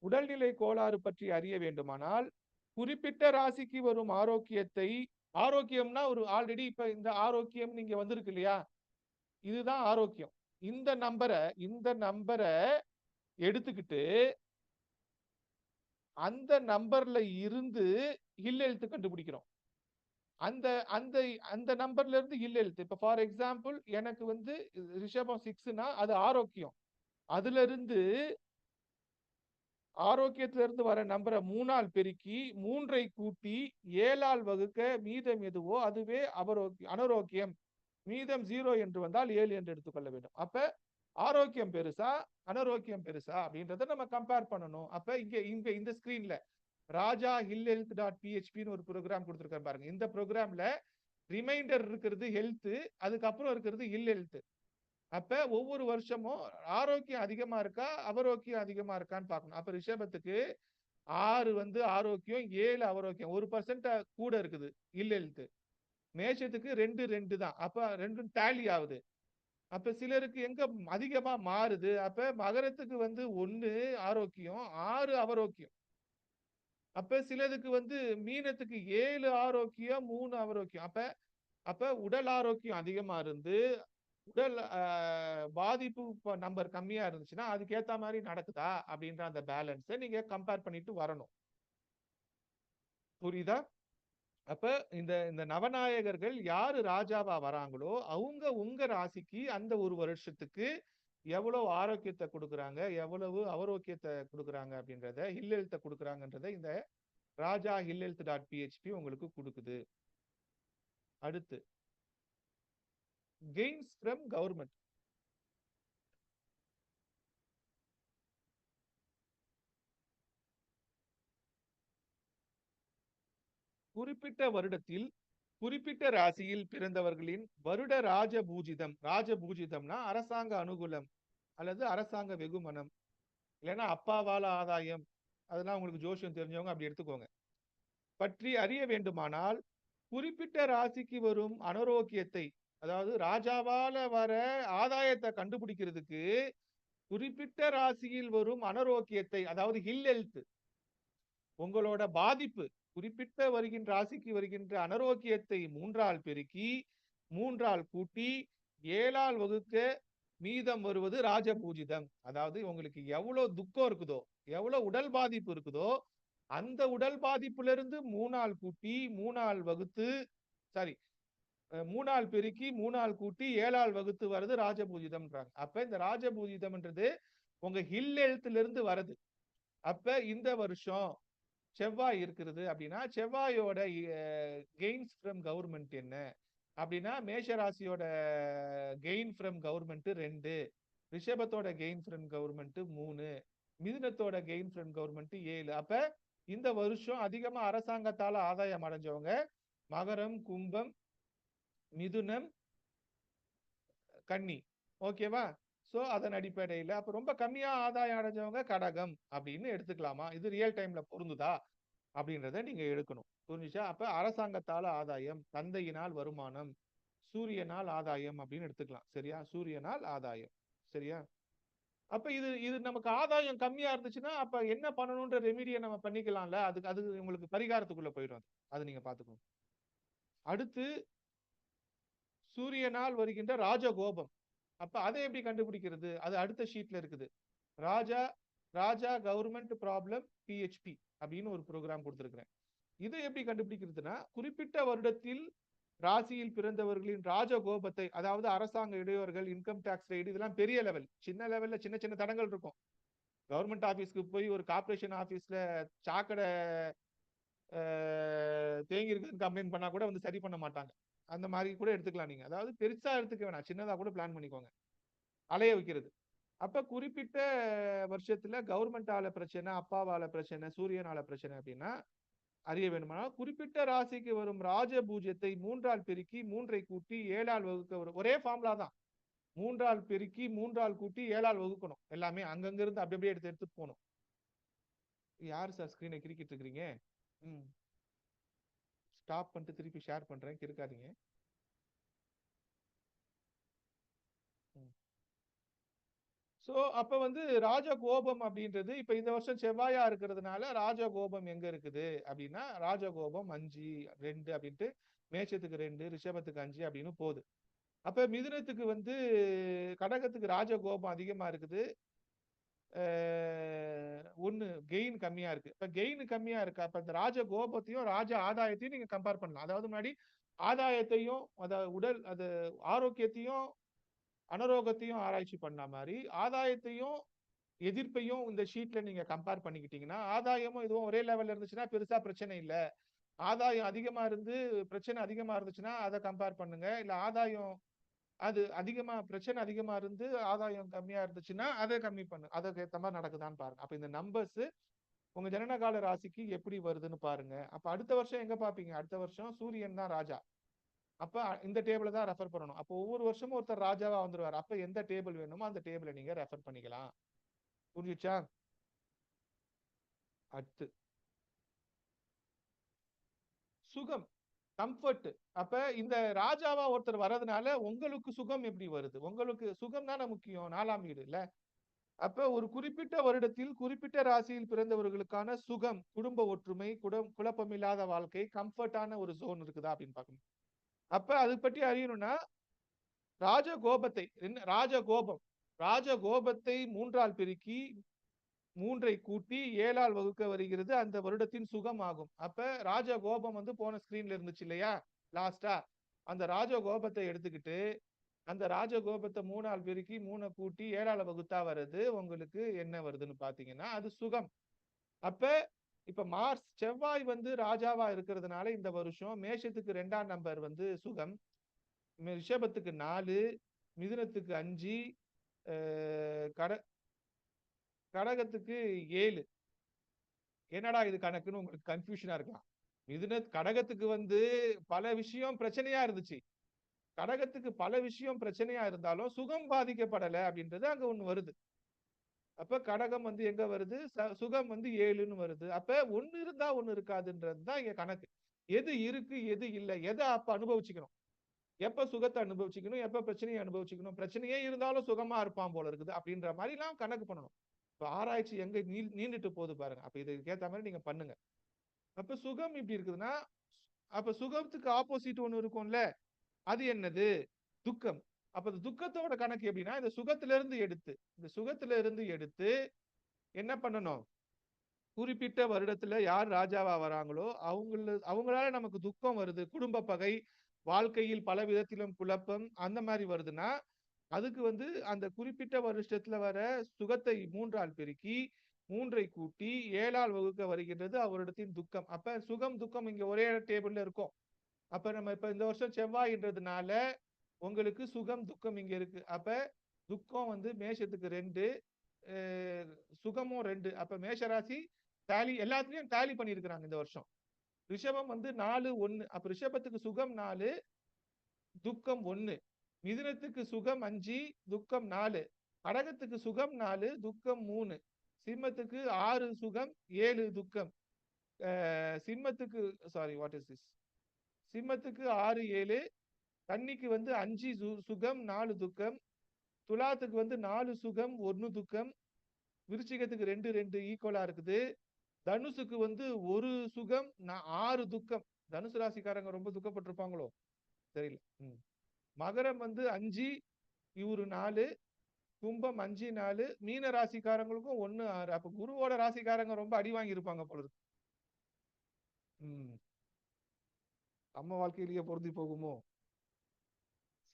உடல்நிலை கோளாறு பற்றி அறிய வேண்டுமானால் குறிப்பிட்ட ராசிக்கு வரும் ஆரோக்கியத்தை, ஆரோக்கியம்னா ஒரு ஆல்ரெடி இப்ப இந்த ஆரோக்கியம் நீங்க வந்திருக்கு இல்லையா, இதுதான் ஆரோக்கியம். இந்த நம்பரை எடுத்துக்கிட்டு அந்த நம்பர்ல இருந்து ஹில் ஹெல்த் கண்டுபிடிக்கிறோம். அந்த அந்த அந்த நம்பர்ல இருந்து ஹில் ஹெல்த், இப்ப ஃபார் எக்ஸாம்பிள் எனக்கு வந்து ரிஷபம் 6னா அது ஆரோக்கியம், அதுல இருந்து ஆரோக்கியத்துல இருந்து வர நம்பரை 3ஆல் பெருக்கி 3ஐ கூட்டி 7ஆல் வகுக்க மீதம் எதுவோ அதுவே அனாரோக்கியம், மீதம் 0 என்று வந்தால் 7 என்று எடுத்துக்கொள்ள வேண்டும். அப்ப ஆரோக்கியம் பெருசா அனாரோக்கியம் பெருசா அப்படின்றத நம்ம கம்பேர் பண்ணணும். அப்ப இங்க இந்த ஸ்கிரீன்ல ராஜா ஹில் ஹெல்த் .phpன்னு ஒரு ப்ரோக்ராம் கொடுத்துருக்காரு பாருங்க. இந்த ப்ரோக்ராம்ல ரிமைண்டர் இருக்கிறது ஹெல்த், அதுக்கப்புறம் இருக்கிறது ஹில் ஹெல்த். அப்ப ஒவ்வொரு வருஷமும் ஆரோக்கியம் அதிகமா இருக்கா அபரோக்கியம் அதிகமா இருக்கான்னு பார்க்கணும். அப்ப ரிஷபத்துக்கு 6 வந்து ஆரோக்கியம், 7 அபரோக்கியம், 1% கூட இருக்குது ஹில் ஹெல்த். மேஷத்துக்கு 2 தான், அப்ப ரெண்டும் டேலி ஆகுது. அப்ப சிலருக்கு எங்க அதிகமா மாறுது, அப்ப மகரத்துக்கு வந்து 1 ஆரோக்கியம் 6 அபரோக்கியம். அப்ப சிலருக்கு வந்து மீனத்துக்கு 7 ஆரோக்கியம் 3 அபரோக்கியம். அப்ப உடல் ஆரோக்கியம் அதிகமா இருந்து உடல் பாதிப்பு நம்பர் கம்மியா இருந்துச்சுன்னா அதுக்கு ஏத்த மாதிரி நடக்குதா அப்படின்ற அந்த பேலன்ஸை நீங்க கம்பேர் பண்ணிட்டு வரணும். புரியுதா? அப்ப இந்த நவநாயகர்கள் யாரு ராஜாவா வராங்களோ அவங்க உங்க ராசிக்கு அந்த ஒரு வருஷத்துக்கு எவ்வளவு ஆரோக்கியத்தை கொடுக்குறாங்க, எவ்வளவு அபரோக்கியத்தை கொடுக்குறாங்க அப்படின்றத, ஹில் ஹெல்த்தை கொடுக்குறாங்கன்றத இந்த ராஜா ஹில் ஹெல்த் .php உங்களுக்கு கொடுக்குது. அடுத்து கெயின்ஸ் ஃப்ரம் கவர்மெண்ட். குறிப்பிட்ட வருடத்தில் குறிப்பிட்ட ராசியில் பிறந்தவர்களின் வருட ராஜபூஜிதம், ராஜபூஜிதம்னா அரசாங்க அனுகூலம் அல்லது அரசாங்க வெகுமனம், இல்லைன்னா அப்பாவால ஆதாயம், அதெல்லாம் உங்களுக்கு ஜோசியம் தெரிஞ்சவங்க அப்படி எடுத்துக்கோங்க, பற்றி அறிய வேண்டுமானால் குறிப்பிட்ட ராசிக்கு வரும் அனாரோக்கியத்தை, அதாவது ராஜாவால வர ஆதாயத்தை கண்டுபிடிக்கிறதுக்கு குறிப்பிட்ட ராசியில் வரும் அனாரோக்கியத்தை, அதாவது ஹில் ஹெல்த், உங்களோட பாதிப்பு குறிப்பிட்ட வருகின்ற ராசிக்கு வருகின்ற அனாரோக்கியத்தை 3ஆல் பெருக்கி 3ஆல் கூட்டி 7ஆல் வகுக்க மீதம் வருவது ராஜபூஜிதம். அதாவது உங்களுக்கு எவ்வளவு துக்கம் இருக்குதோ, எவ்வளவு உடல் பாதிப்பு இருக்குதோ அந்த உடல் பாதிப்புல இருந்து 3ஆல் கூட்டி 3ஆல் வகுத்து 3ஆல் பெருக்கி 3ஆல் கூட்டி 7ஆல் வகுத்து வருது ராஜபூஜிதம்ன்றாங்க. அப்ப இந்த ராஜபூஜிதம்ன்றது உங்க ஹில் ஹெல்த்ல இருந்து வருது. அப்ப இந்த வருஷம் செவ்வாய் இருக்கிறது அப்படின்னா செவ்வாயோட கெயின்ஸ் ஃப்ரம் கவர்மெண்ட் என்ன அப்படின்னா மேஷ ராசியோட கெயின் ஃப்ரம் கவர்மெண்ட் 2, ரிஷபத்தோட கெயின் ஃப்ரம் கவர்மெண்ட் 3, மிதுனத்தோட கெயின் ஃப்ரம் கவர்மெண்ட் 7. அப்ப இந்த வருஷம் அதிகமா அரசாங்கத்தால ஆதாயம் அடைஞ்சவங்க மகரம், கும்பம், மிதுனம், கன்னி. ஓகேவா? சோ அதன் அடிப்படையில அப்ப ரொம்ப கம்மியா ஆதாயம் அடைஞ்சவங்க கடகம் அப்படின்னு எடுத்துக்கலாமா? இது ரியல் டைம்ல பொருந்துதா அப்படின்றத நீங்க எடுக்கணும். புரிஞ்சுச்சா? அப்ப அரசாங்கத்தால ஆதாயம், தந்தையினால் வருமானம், சூரியனால் ஆதாயம் அப்படின்னு எடுத்துக்கலாம். சரியா? சூரியனால் ஆதாயம். சரியா? அப்ப இது இது நமக்கு ஆதாயம் கம்மியா இருந்துச்சுன்னா அப்ப என்ன பண்ணணும்ன்ற ரெமிடியை நம்ம பண்ணிக்கலாம்ல. அதுக்கு அது உங்களுக்கு பரிகாரத்துக்குள்ள போயிடும். அது நீங்க பாத்துக்கணும். அடுத்து சூரியனால் வருகின்ற ராஜகோபம். அப்ப அதை எப்படி கண்டுபிடிக்கிறது? அது அடுத்த ஷீட்ல இருக்குது. ராஜா கவர்மெண்ட் ப்ராப்ளம் PHP அப்படின்னு ஒரு ப்ரோக்ராம் கொடுத்திருக்கிறேன். இதை எப்படி கண்டுபிடிக்கிறதுனா குறிப்பிட்ட வருடத்தில் ராசியில் பிறந்தவர்களின் ராஜகோபத்தை, அதாவது அரசாங்க இடையூறுகள், இன்கம் டாக்ஸ் ரைடு, இதெல்லாம் பெரிய லெவல். சின்ன லெவல்ல சின்ன சின்ன தடங்கள் இருக்கும். கவர்மெண்ட் ஆபீஸ்க்கு போய் ஒரு கார்பரேஷன் ஆபீஸ்ல சாக்கடை தேங்கி இருக்குன்னு கம்ப்ளைண்ட் பண்ணா கூட வந்து சரி பண்ண மாட்டாங்க. அந்த மாதிரி கூட எடுத்துக்கலாம் நீங்க. அதாவது பெருசா எடுத்துக்க வேணாம், சின்னதா கூட பிளான் பண்ணிக்கோங்க. அலைய வைக்கிறது. அப்ப குறிப்பிட்ட வருஷத்துல கவர்மெண்டால பிரச்சனை, அப்பாவால பிரச்சனை, சூரியனால பிரச்சனை அப்படின்னா அறிய வேணுமானா குறிப்பிட்ட ராசிக்கு வரும் ராஜ பூஜ்யத்தை 3ஆல் பெருக்கி 3ஐ கூட்டி 7ஆல் வகுக்க வரும். ஒரே ஃபார்முலா தான். 3ஆல் பெருக்கி 3ஆல் கூட்டி 7ஆல் வகுக்கணும். எல்லாமே அங்கங்க இருந்து அப்படியே எடுத்து எடுத்து போகணும். யார் சார் ஸ்கிரீனை கிரிக்கிட்டு இருக்கிறீங்க? ஸ்டாப் பண்ணிட்டு திருப்பி ஷேர் பண்றேன், கிறுக்காதீங்க. சோ அப்ப வந்து ராஜகோபம் அப்படின்றது இப்ப இந்த வருஷம் செவ்வாயா இருக்கிறதுனால ராஜகோபம் எங்க இருக்குது அப்படின்னா ராஜகோபம் 5, 2 அப்படின்ட்டு மேஷத்துக்கு 2, ரிஷபத்துக்கு 5 அப்படின்னு போகுது. அப்ப மிதுனத்துக்கு வந்து கடகத்துக்கு ராஜகோபம் அதிகமா இருக்குது. 1 கெயின் கம்மியா இருக்கு. இப்ப கெயின் கம்மியா இருக்கு. அப்ப இந்த ராஜகோபத்தையும் ராஜ ஆதாயத்தையும் நீங்க கம்பேர் பண்ணலாம். அதாவது முன்னாடி ஆதாயத்தையும் உடல் அது ஆரோக்கியத்தையும் அனரோகத்தையும் ஆராய்ச்சி பண்ண மாதிரி ஆதாயத்தையும் எதிர்ப்பையும் இந்த ஷீட்ல நீங்க கம்பேர் பண்ணிக்கிட்டீங்கன்னா ஆதாயமும் இதுவும் ஒரே லெவல்ல இருந்துச்சுன்னா பெருசா பிரச்சனை இல்லை. ஆதாயம் அதிகமா இருந்து பிரச்சனை அதிகமா இருந்துச்சுன்னா அதை கம்பேர் பண்ணுங்க. இல்ல ஆதாயம் அது அதிகமா பிரச்சனை அதிகமா இருந்து ஆதாயம் கம்மியா இருந்துச்சுன்னா அதை கம்மி பண்ணு. அதுக்கு ஏத்த மாதிரி நடக்குதான்னு பாருங்க. அப்ப இந்த நம்பர்ஸ் உங்க ஜனனகால ராசிக்கு எப்படி வருதுன்னு பாருங்க. அப்ப அடுத்த வருஷம் எங்க பாப்பீங்க? அடுத்த வருஷம் சூரியன் தான் ராஜா. அப்ப இந்த டேபிள தான் ரெஃபர் பண்ணணும். அப்போ ஒவ்வொரு வருஷமும் ஒருத்தர் ராஜாவா வந்துருவார். அப்ப எந்த டேபிள் வேணுமோ அந்த டேபிளை நீங்க ரெஃபர் பண்ணிக்கலாம். புரிஞ்சுச்சா? அடுத்து சுகம், கம்ஃபர்ட். அப்ப இந்த ராஜாவா ஒருத்தர் வர்றதுனால உங்களுக்கு சுகம் எப்படி வருது? உங்களுக்கு சுகம் தானே முக்கியம், 4ஆம் வீடு இல்ல. அப்ப ஒரு குறிப்பிட்ட வருடத்தில் குறிப்பிட்ட ராசியில் பிறந்தவர்களுக்கான சுகம், குடும்ப ஒற்றுமை, குழப்பமில்லாத வாழ்க்கை, கம்ஃபர்டான ஒரு ஜோன் இருக்குதா அப்படின்னு பார்க்கணும். அப்ப அது பற்றி அறியணும்னா ராஜகோபத்தை 3ஆல் பெருக்கி 3ஐ கூட்டி 7ஆல் வகுக்க வருகிறது. அந்த வருடத்தின் சுகம் ஆகும். அப்ப ராஜகோபம் வந்து போன ஸ்கிரீன்ல இருந்துச்சு இல்லையா லாஸ்டா, அந்த ராஜகோபத்தை எடுத்துக்கிட்டு அந்த ராஜகோபத்தை 3ஆல் பெருக்கி 3 கூட்டி 7ஆல வகுத்தா வருது உங்களுக்கு என்ன வருதுன்னு பாத்தீங்கன்னா அது சுகம். அப்ப இப்ப மார்ஸ் செவ்வாய் வந்து ராஜாவா இருக்கிறதுனால இந்த வருஷம் மேஷத்துக்கு 2ஆம் நம்பர் வந்து சுகம், ரிஷபத்துக்கு 4, மிதுனத்துக்கு 5, கடகத்துக்கு 7. என்னடா இது கணக்குன்னு உங்களுக்கு கன்ஃபியூஷனா இருக்கலாம். கடகத்துக்கு வந்து பல விஷயம் பிரச்சனையா இருந்துச்சு. கடகத்துக்கு பல விஷயம் பிரச்சனையா இருந்தாலும் சுகம் பாதிக்கப்படலை அப்படின்றது அங்க ஒண்ணு வருது. அப்ப கடகம் வந்து எங்க வருது? சுகம் வந்து 7ன்னு வருது. அப்ப ஒண்ணு இருந்தா ஒண்ணு இருக்காதுன்றதுதான் இங்க கணக்கு. எது இருக்கு எது இல்லை, எதை அப்ப அனுபவிச்சுக்கணும், எப்ப சுகத்தை அனுபவிச்சுக்கணும், எப்ப பிரச்சனையை அனுபவிச்சுக்கணும், பிரச்சனையே இருந்தாலும் சுகமா இருப்பான் போல இருக்குது அப்படின்ற மாதிரி எல்லாம் கணக்கு பண்ணணும். இப்ப ஆராய்ச்சி எங்க நீண்டுட்டு போகுது பாருங்க. அப்ப இதுக்கு ஏத்த மாதிரி நீங்க பண்ணுங்க. அப்ப சுகம் இப்படி இருக்குதுன்னா அப்ப சுகத்துக்கு ஆப்போசிட் ஒண்ணு இருக்கும்ல, அது என்னது? துக்கம். அப்ப இந்த துக்கத்தோட கணக்கு எப்படின்னா இந்த சுகத்துல இருந்து எடுத்து என்ன பண்ணணும்? குறிப்பிட்ட வருடத்துல யார் ராஜாவா வராங்களோ அவங்களால நமக்கு துக்கம் வருது, குடும்ப பகை, வாழ்க்கையில் பல விதத்திலும் குழப்பம் அந்த மாதிரி வருதுன்னா, அதுக்கு வந்து அந்த குறிப்பிட்ட வருஷத்துல வர சுகத்தை 3ஆல் பெருக்கி 7ஆல் வகுக்க 3ஐ கூட்டி 7ஆல் வகுக்க வருகின்றது அவரிடத்தின் துக்கம். அப்ப சுகம் துக்கம் இங்க ஒரே டேபிள்ல இருக்கும். அப்ப நம்ம இப்ப இந்த வருஷம் செவ்வாய்ன்றதுனால உங்களுக்கு சுகம் துக்கம் இங்க இருக்கு. அப்ப துக்கம் வந்து மேஷத்துக்கு 2, சுகமும் 2. அப்ப மேஷராசி டேலி எல்லாத்துலயும் டேலி பண்ணியிருக்கிறாங்க இந்த வருஷம். ரிஷபம் வந்து 4, 1. அப்ப ரிஷபத்துக்கு சுகம் 4, துக்கம் 1. மிதுனத்துக்கு சுகம் 5, துக்கம் 4. கடகத்துக்கு சுகம் 4, துக்கம் 3. சிம்மத்துக்கு 6 சுகம் 7 துக்கம். சிம்மத்துக்கு சிம்மத்துக்கு 6, 7. கன்னிக்கு வந்து 5 சுகம் 4 துக்கம். துலாத்துக்கு வந்து 4 சுகம் 1 துக்கம். விருச்சிகத்துக்கு 2, 2 ஈக்குவலா இருக்குது. தனுசுக்கு வந்து 1 சுகம் 6 துக்கம். தனுசு ராசிக்காரங்க ரொம்ப துக்கப்பட்டிருப்பாங்களோ தெரியல. மகரம் வந்து 5, இவரு 4. கும்பம் 5, 4. மீன ராசிக்காரங்களுக்கும் 1, 6. அப்ப குருவோட ராசிக்காரங்க ரொம்ப அடி வாங்கி இருப்பாங்க போல இருக்கு. நம்ம வாழ்க்கையிலேயே பொருந்தி போகுமோ?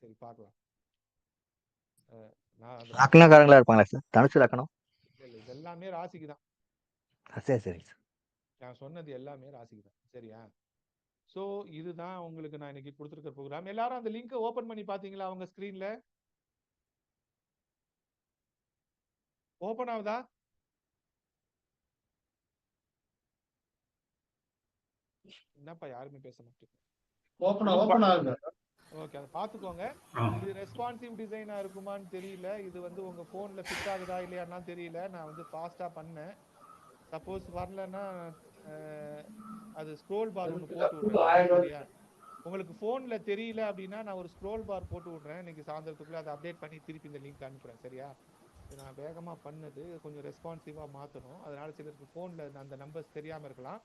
சரி பார்க்கலாம். லக்னக்காரங்களா இருப்பாங்களா சார்? தனுசு லக்னம் இது எல்லாமே ராசிக்கு தான். சரி சரி சார். நான் சொன்னது எல்லாமே ராசிக்கு தான். சரியா? சோ இதுதான் உங்களுக்கு நான் இன்னைக்கு கொடுத்துருக்க ப்ரோக்ராம். எல்லாரும் அந்த லிங்கை ஓபன் பண்ணி பாத்தீங்களா? அவங்க ஸ்கிரீன்ல ஓபன் ஆகுதா? என்னப்பா யாருமே பேச மாட்டேங்க. ஓபன் ஆகுது. ஓகே, அதை பாத்துக்கோங்க. இது ரெஸ்பான்சிவ் டிசைனா இருக்குமான்னு தெரியல. இது வந்து உங்க போன்ல ஃபிட் ஆகுதா இல்லையான்னா தெரியல. நான் வந்து ஃபாஸ்டா பண்ணேன். சப்போஸ் வரலன்னா அது ஸ்க்ரோல் பார் ஒன்று போட்டு விடுறேன். சரியா? உங்களுக்கு போன்ல தெரியல அப்படின்னா நான் ஒரு ஸ்க்ரோல் பார் போட்டு விடுறேன். இன்னைக்கு சாயந்தரத்துக்குள்ள அதை அப்டேட் பண்ணி திருப்பி இந்த லிங்க் அனுப்புறேன். சரியா? நான் வேகமா பண்ணது கொஞ்சம் ரெஸ்பான்சிவா மாத்தணும். அதனால சிலருக்கு போன்ல அந்த நம்பர்ஸ் தெரியாம இருக்கலாம்.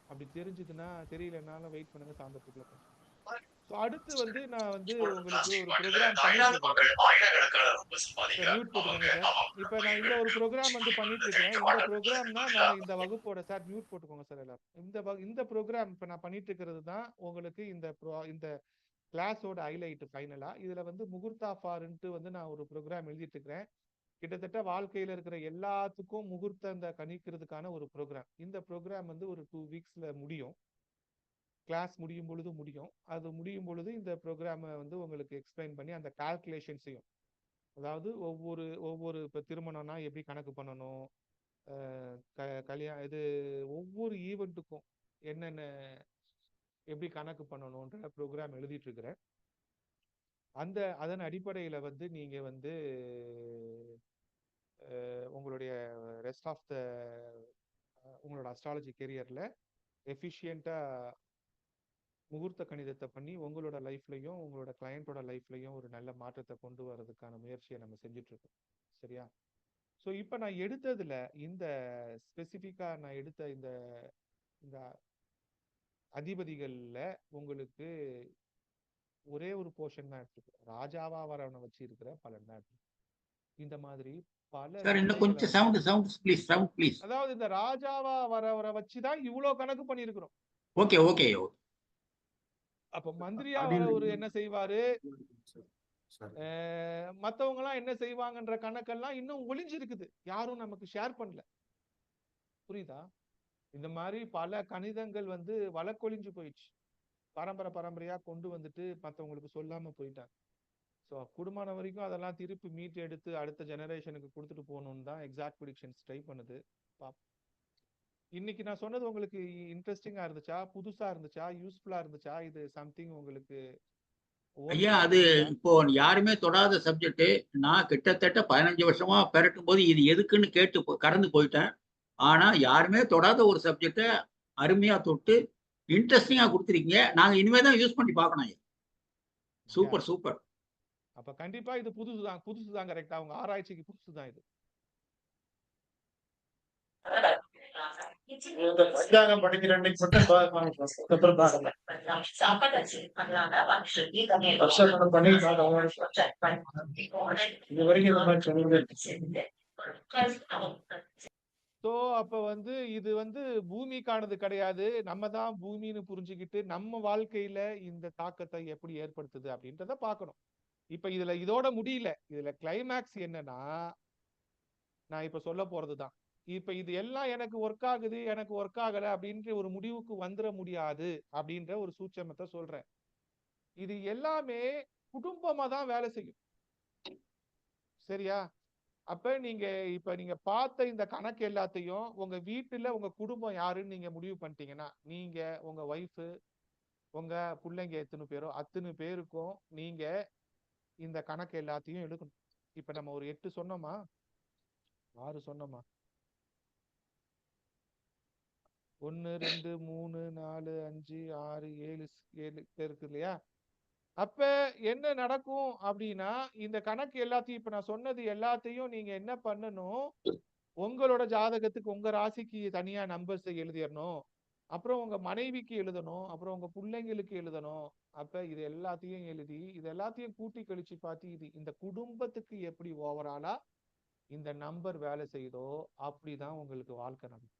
அப்படி தெரிஞ்சதுன்னா தெரியலனாலும் வெயிட் பண்ணுங்க, சாயந்தரத்துக்குள்ள. அடுத்து வந்து நான் வந்து உங்களுக்கு ஒரு ப்ரோக்ராம் மியூட் போட்டுக்கோங்க சார். இப்ப நான் இந்த ஒரு ப்ரோக்ராம் வந்து பண்ணிட்டு இருக்கேன். இந்த ப்ரோக்ராம்னா நான் இந்த வகுப்போட சார் மியூட் போட்டுக்கோங்க சார் எல்லாரும். இந்த ப்ரோக்ராம் இப்ப நான் பண்ணிட்டு இருக்கிறது தான் உங்களுக்கு இந்த கிளாஸோட ஹைலைட் ஃபைனலா. இதுல வந்து முகூர்த்தா ஃபார்ன்ட்டு வந்து நான் ஒரு ப்ரோக்ராம் எழுதிட்டு இருக்கிறேன். கிட்டத்தட்ட வாழ்க்கையில இருக்கிற எல்லாத்துக்கும் முகூர்த்தம் கணிக்கிறதுக்கான ஒரு ப்ரோக்ராம். இந்த ப்ரோக்ராம் வந்து ஒரு 2 வீக்ஸ்ல முடியும். கிளாஸ் முடியும் பொழுது முடியும். அது முடியும் பொழுது இந்த ப்ரோக்ராமை வந்து உங்களுக்கு எக்ஸ்பிளைன் பண்ணி அந்த கால்குலேஷன்ஸையும், அதாவது ஒவ்வொரு இப்போ திருமணம்னா எப்படி கணக்கு பண்ணணும், கல்யாணம் இது ஒவ்வொரு ஈவெண்ட்டுக்கும் என்னென்ன எப்படி கணக்கு பண்ணணுன்ற ப்ரோக்ராம் எழுதிட்டு இருக்கிறேன். அதன் அடிப்படையில் வந்து நீங்க வந்து உங்களுடைய ரெஸ்ட் ஆஃப் த உங்களோட அஸ்ட்ராலஜி கெரியர்ல எஃபிஷியண்டா முகூர்த்த கணிதத்தை பண்ணி உங்களோட லைஃப்லையும் உங்களோட கிளையண்டோட லைஃப்லையும் ஒரு நல்ல மாற்றத்தை கொண்டு வர்றதுக்கான முயற்சியை நம்ம செஞ்சுட்டு இருக்கோம். சரியா? ஸோ இப்போ நான் எடுத்ததுல இந்த ஸ்பெசிஃபிக்கா நான் எடுத்த இந்த அதிபதிகள்ல உங்களுக்கு ஒரே ஒரு போர்ஷன் தான் எடுத்துக்கிறேன். ராஜாவா வரவனை வச்சு இருக்கிற பலன் தான் எடுத்துக்கிறேன். இந்த மாதிரி பல அதாவது இந்த ராஜாவா வரவரை வச்சுதான் இவ்வளவு கணக்கு பண்ணிருக்கிறோம். ஓகே. அப்ப மந்திரியா வரவர் என்ன செய்வாரு, மத்தவங்க எல்லாம் என்ன செய்வாங்கன்ற கணக்கெல்லாம் இன்னும் ஒளிஞ்சிருக்குது, யாரும் நமக்கு ஷேர் பண்ணல. புரியுதா? இந்த மாதிரி பல கணிதங்கள் வந்து வழக்கொழிஞ்சு போயிடுச்சு. பரம்பரையா கொண்டு வந்துட்டு மத்தவங்களுக்கு சொல்லாம போயிட்டாங்க. ஸோ குடும்பம் வரைக்கும் அதெல்லாம் திருப்பி மீட்டு எடுத்து அடுத்த ஜெனரேஷனுக்கு கொடுத்துட்டு போகணும்னு தான் எக்ஸாக்ட் ப்ரெடிக்ஷன்ஸ் ட்ரை பண்ணுது. இன்னைக்கு நான் சொன்னது உங்களுக்கு இன்ட்ரெஸ்டிங்கா இருந்துச்சா, புதுசா இருந்துச்சா, யூஸ்ஃபுல்லா இருந்துச்சா? இது சம்திங் உங்களுக்கு ஐயா, அது இப்போ யாருமே தொடாத சப்ஜெக்ட். நான் கிட்டத்தட்ட 15 வருஷமா பெரட்டும் போது இது எதுக்குன்னு கேட்டு கடந்து போயிட்டேன். ஆனா யாருமே தொடாத ஒரு சப்ஜெக்ட அருமையா தொட்டு இன்ட்ரெஸ்டிங்கா கொடுத்துருக்கீங்க. நாங்க இனிமே தான் யூஸ் பண்ணி பார்க்கணும். சூப்பர். அப்ப கண்டிப்பா இது புதுசுதான் கரெக்டா? உங்க ஆராய்ச்சிக்கு புதுசுதான் இது. பஞ்சாங்கம் படிக்கிற அன்னைக்கு மட்டும் இது வரைக்கும் ஸோ அப்ப வந்து இது வந்து பூமிக்கானது கிடையாது. நம்ம தான் பூமின்னு புரிஞ்சுக்கிட்டு நம்ம வாழ்க்கையில இந்த தாக்கத்தை எப்படி ஏற்படுத்துது அப்படின்றத பார்க்கணும். இப்ப இதோட முடியல. இதுல கிளைமேக்ஸ் என்னன்னா, நான் இப்ப சொல்ல போறதுதான். இப்ப இது எல்லாம் எனக்கு ஒர்க் ஆகுது, எனக்கு ஒர்க் ஆகல அப்படின்ற ஒரு முடிவுக்கு வந்துட முடியாது அப்படின்ற ஒரு சூட்சமத்தை சொல்றேன். இது எல்லாமே குடும்பமா தான் வேலை செய்யும். சரியா? அப்ப நீங்க பார்த்த இந்த கணக்கு எல்லாத்தையும் உங்க வீட்டுல உங்க குடும்பம் யாருன்னு நீங்க முடிவு பண்ணிட்டீங்கன்னா, நீங்க, உங்க ஒய்ஃப், உங்க பிள்ளைங்க எத்தனை பேரோ அத்தனை பேருக்கும் நீங்க இந்த கணக்கு எல்லாத்தையும் எடுக்கணும். இப்ப நம்ம ஒரு 8 சொன்னோமா, 6 சொன்னோமா, 1 2 3 4 5 6 7 இருக்கு இல்லையா? அப்ப என்ன நடக்கும் அப்படின்னா, இந்த கணக்கு எல்லாத்தையும் இப்ப நான் சொன்னது எல்லாத்தையும் நீங்க என்ன பண்ணணும், உங்களோட ஜாதகத்துக்கு உங்க ராசிக்கு தனியா நம்பர்ஸ் எழுதிடணும். அப்புறம் உங்க மனைவிக்கு எழுதணும், அப்புறம் உங்க பிள்ளைங்களுக்கு எழுதணும். அப்ப இது எல்லாத்தையும் எழுதி இது எல்லாத்தையும் கூட்டி கழிச்சு பார்த்து இது இந்த குடும்பத்துக்கு எப்படி ஓவராலா இந்த நம்பர் வேலை செய்யுதோ அப்படிதான் உங்களுக்கு வாழ்க்கை நடக்கும்.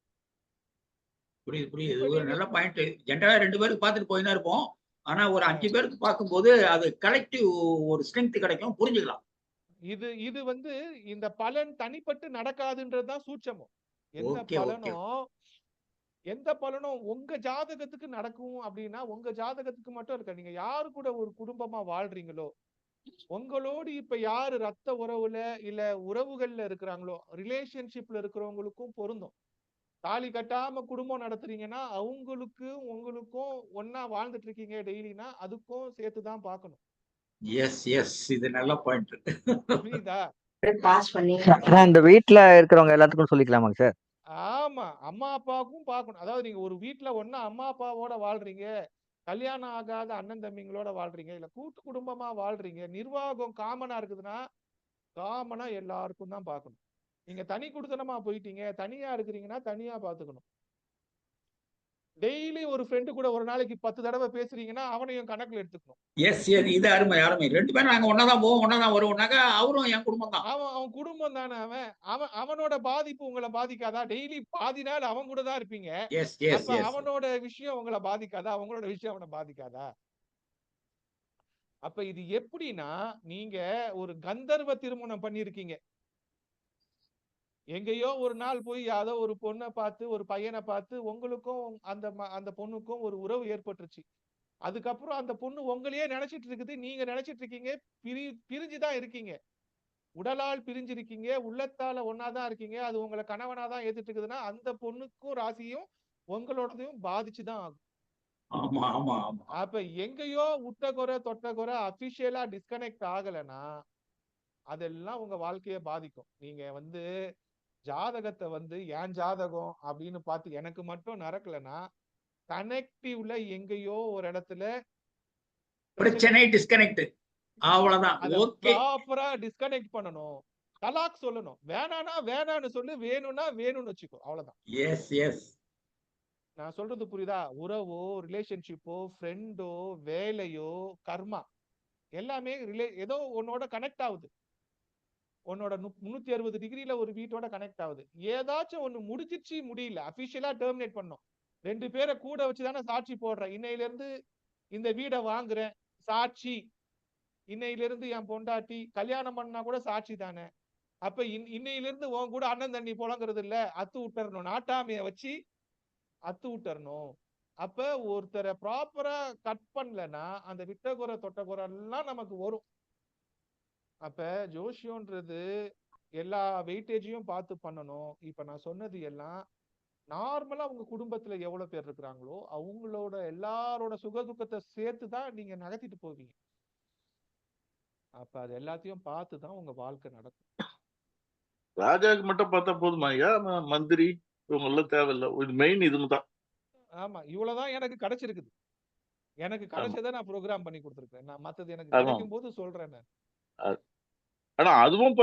புரியுது புரியுது. இப்ப ஒரு நீங்க நல்ல பாயிண்ட். ஜென்ரலா 2 பேருக்கு பார்த்துட்டு போயினா இருப்போம். ஆனா ஒரு 5 பேருக்கு பார்க்கும்போது அது கலெக்டிவ் ஒரு ஸ்ட்ரென்த் கிடைக்கும், புரிஞ்சுக்கலாம். இது வந்து இந்த பலன் தனிப்பட்டு நடக்காதுன்றதுதான் சூட்சமம். எந்த ஓகே ஓகே. பலனும் எந்த பலனும் உங்க ஜாதகத்துக்கு நடக்கும் அப்படின்னா உங்க ஜாதகத்துக்கு மட்டும் இருக்க. நீங்க யாரு கூட ஒரு குடும்பமா வாழ்றீங்களோ, உங்களோடு இப்ப யாரு ரத்த உறவுல இல்ல உறவுகள்ல இருக்கிறாங்களோ, ரிலேஷன்ஷிப்ல இருக்கிறவங்களுக்கும் பொருந்தும். தாலி கட்டாம குடும்பம் நடத்துறீங்கன்னா அவங்களுக்கும் உங்களுக்கும் ஒன்னா வாழ்ந்துட்டு இருக்கீங்க டெய்லினா அதுக்கும் சேர்த்துதான் பார்க்கணும். எஸ் எஸ், இது நல்ல பாயிண்ட். புரியுதா? ஆனா இந்த வீட்ல இருக்கிறவங்க எல்லாத்துக்கும் சொல்லிக்கலாமாங்க சார்? ஆமா, அம்மா அப்பாவுக்கும் பார்க்கணும். அதாவது நீங்க ஒரு வீட்டுல ஒண்ணா அம்மா அப்பாவோட வாழ்றீங்க, கல்யாணம் ஆகாத அண்ணன் தம்பிங்களோட வாழ்றீங்க, இல்ல கூட்டு குடும்பமா வாழ்றீங்க, நிர்வாகம் காமனா இருக்குதுன்னா காமனா எல்லாருக்கும் தான் பார்க்கணும். நீங்க தனி குடுத்தனமா போயிட்டீங்க, தனியா இருக்கிறீங்கன்னா தனியா பார்த்துக்கணும். டெய்லி ஒரு ஃப்ரெண்டு கூட ஒரு நாளைக்கு 10 தடவை பேசுறீங்கன்னா அவனையும் கணக்குல எடுத்துக்கணும். எஸ் எஸ், இது அருமை அருமை. 2 பேரும் நாங்க ஒன்னாதான் போவோம், ஒன்னாதான் வருவோம்னாக்கா அவரும் என் குடும்பம் தான். அவன் குடும்பம் தானே அவனோட பாதிப்பு உங்களை பாதிக்காதா? டெய்லி பாதி நாள் அவன் கூட தான் இருப்பீங்க. எஸ் எஸ் அப்ப எஸ். அவனோட விஷயம் உங்களை பாதிக்காதா? அவங்களோட விஷயம் அவனை பாதிக்காதா? அப்ப இது எப்படின்னா, நீங்க ஒரு கந்தர்வ திருமணம் பண்ணிருக்கீங்க. எங்கேயோ ஒரு நாள் போய் யாரோ ஒரு பொண்ணை பார்த்து ஒரு பையனை பார்த்து உங்களுக்கும் அந்த பொண்ணுக்கும் ஒரு உறவு ஏற்பட்டுருச்சு. அதுக்கப்புறம் அந்த பொண்ணு உங்களையே நினைச்சிட்டு இருக்குது, நீங்க நினைச்சிட்டு இருக்கீங்க, பிரிஞ்சுதான் இருக்கீங்க. உடலால் பிரிஞ்சிருக்கீங்க, உள்ளத்தால ஒன்னாதான் இருக்கீங்க. அது உங்களை கணவனாதான் ஏத்துட்டு இருக்குதுன்னா அந்த பொண்ணுக்கும் ராசியும் உங்களோடதையும் பாதிச்சுதான் ஆகும். ஆமா ஆமா ஆமா. அப்ப எங்கேயோ விட்ட குறை தொட்ட குறை அபிஷியலா டிஸ்கனெக்ட் ஆகலைன்னா அதெல்லாம் உங்க வாழ்க்கையை பாதிக்கும். நீங்க ஜாதகத்தை என் ஜாதகம் அப்படின்னு பார்த்து எனக்கு மட்டும் நடக்கலைன்னா கனெக்டிவ்ல எங்கேயோ ஒரு இடத்துல பிரச்சனை டிஸ்கனெக்ட், அவ்வளவுதான். ஓகே. ப்ராப்பரா டிஸ்கனெக்ட் பண்ணணும். தலாக் சொல்லணும். வேணானா வேணான்னு சொல்லு, வேணும்னா வேணும்னு வச்சுக்கோ. அவ்வளவுதான். Yes yes. நான் சொல்றது புரியுதா? உறவோ, ரிலேஷன்ஷிப்போ, ஃப்ரெண்டோ, வேலையோ, கர்மா எல்லாமே ஏதோ உன்னோட கனெக்ட் ஆகுது. உன்னோட 360 டிகிரில ஒரு வீட்டோட கனெக்ட் ஆகுது. ஏதாச்சும் ஒண்ணு முடிஞ்சிச்சு, முடியல, அபிஷியலா டெர்மினேட் பண்ணும். 2 பேரை கூட வச்சுதானே சாட்சி போடுறேன். இன்னையில இருந்து இந்த வீடை வாங்குறேன், சாட்சி. இன்னையில இருந்து என் பொண்டாட்டி கல்யாணம் பண்ணா கூட சாட்சி தானே. அப்ப இன்னையில இருந்து உன் கூட அண்ணன் தண்ணி புலங்கிறது இல்ல, அத்து விட்டுறணும். நாட்டாமைய வச்சு அத்து விட்டுறணும். அப்ப ஒருத்தரை ப்ராப்பரா கட் பண்ணலன்னா அந்த விட்டகுறை தொட்டகுறை எல்லாம் நமக்கு வரும். அப்ப ஜோசியம்ன்றது எல்லா வெயிட்டேஜையும் பார்த்து பண்ணணும். இப்ப நான் சொன்னது எல்லாம் நார்மலா உங்க குடும்பத்துல எவ்வளவு பேர் இருக்கிறாங்களோ அவங்களோட எல்லாரோட சுகதுக்கத்தை சேர்த்துதான் நீங்க நகர்த்திட்டு போவீங்க. அப்ப அது எல்லாத்தையும் பார்த்துதான் உங்க வாழ்க்கை நடக்கும். ராஜாக்கு மட்டும் பார்த்தா போதுமா ஐயா? மந்திரி இவங்க எல்லாம் தேவையில்லை. இது மெயின் இதுதான். ஆமா, இவ்வளவுதான் எனக்கு கிடைச்சிருக்குது. எனக்கு கிடைச்சதை நான் ப்ரோக்ராம் பண்ணி கொடுத்துருக்கேன். நான் மத்தது எனக்கு ஆமா. கிடைக்கும் போது சொல்றேன் நான். ஆனா அதுவும்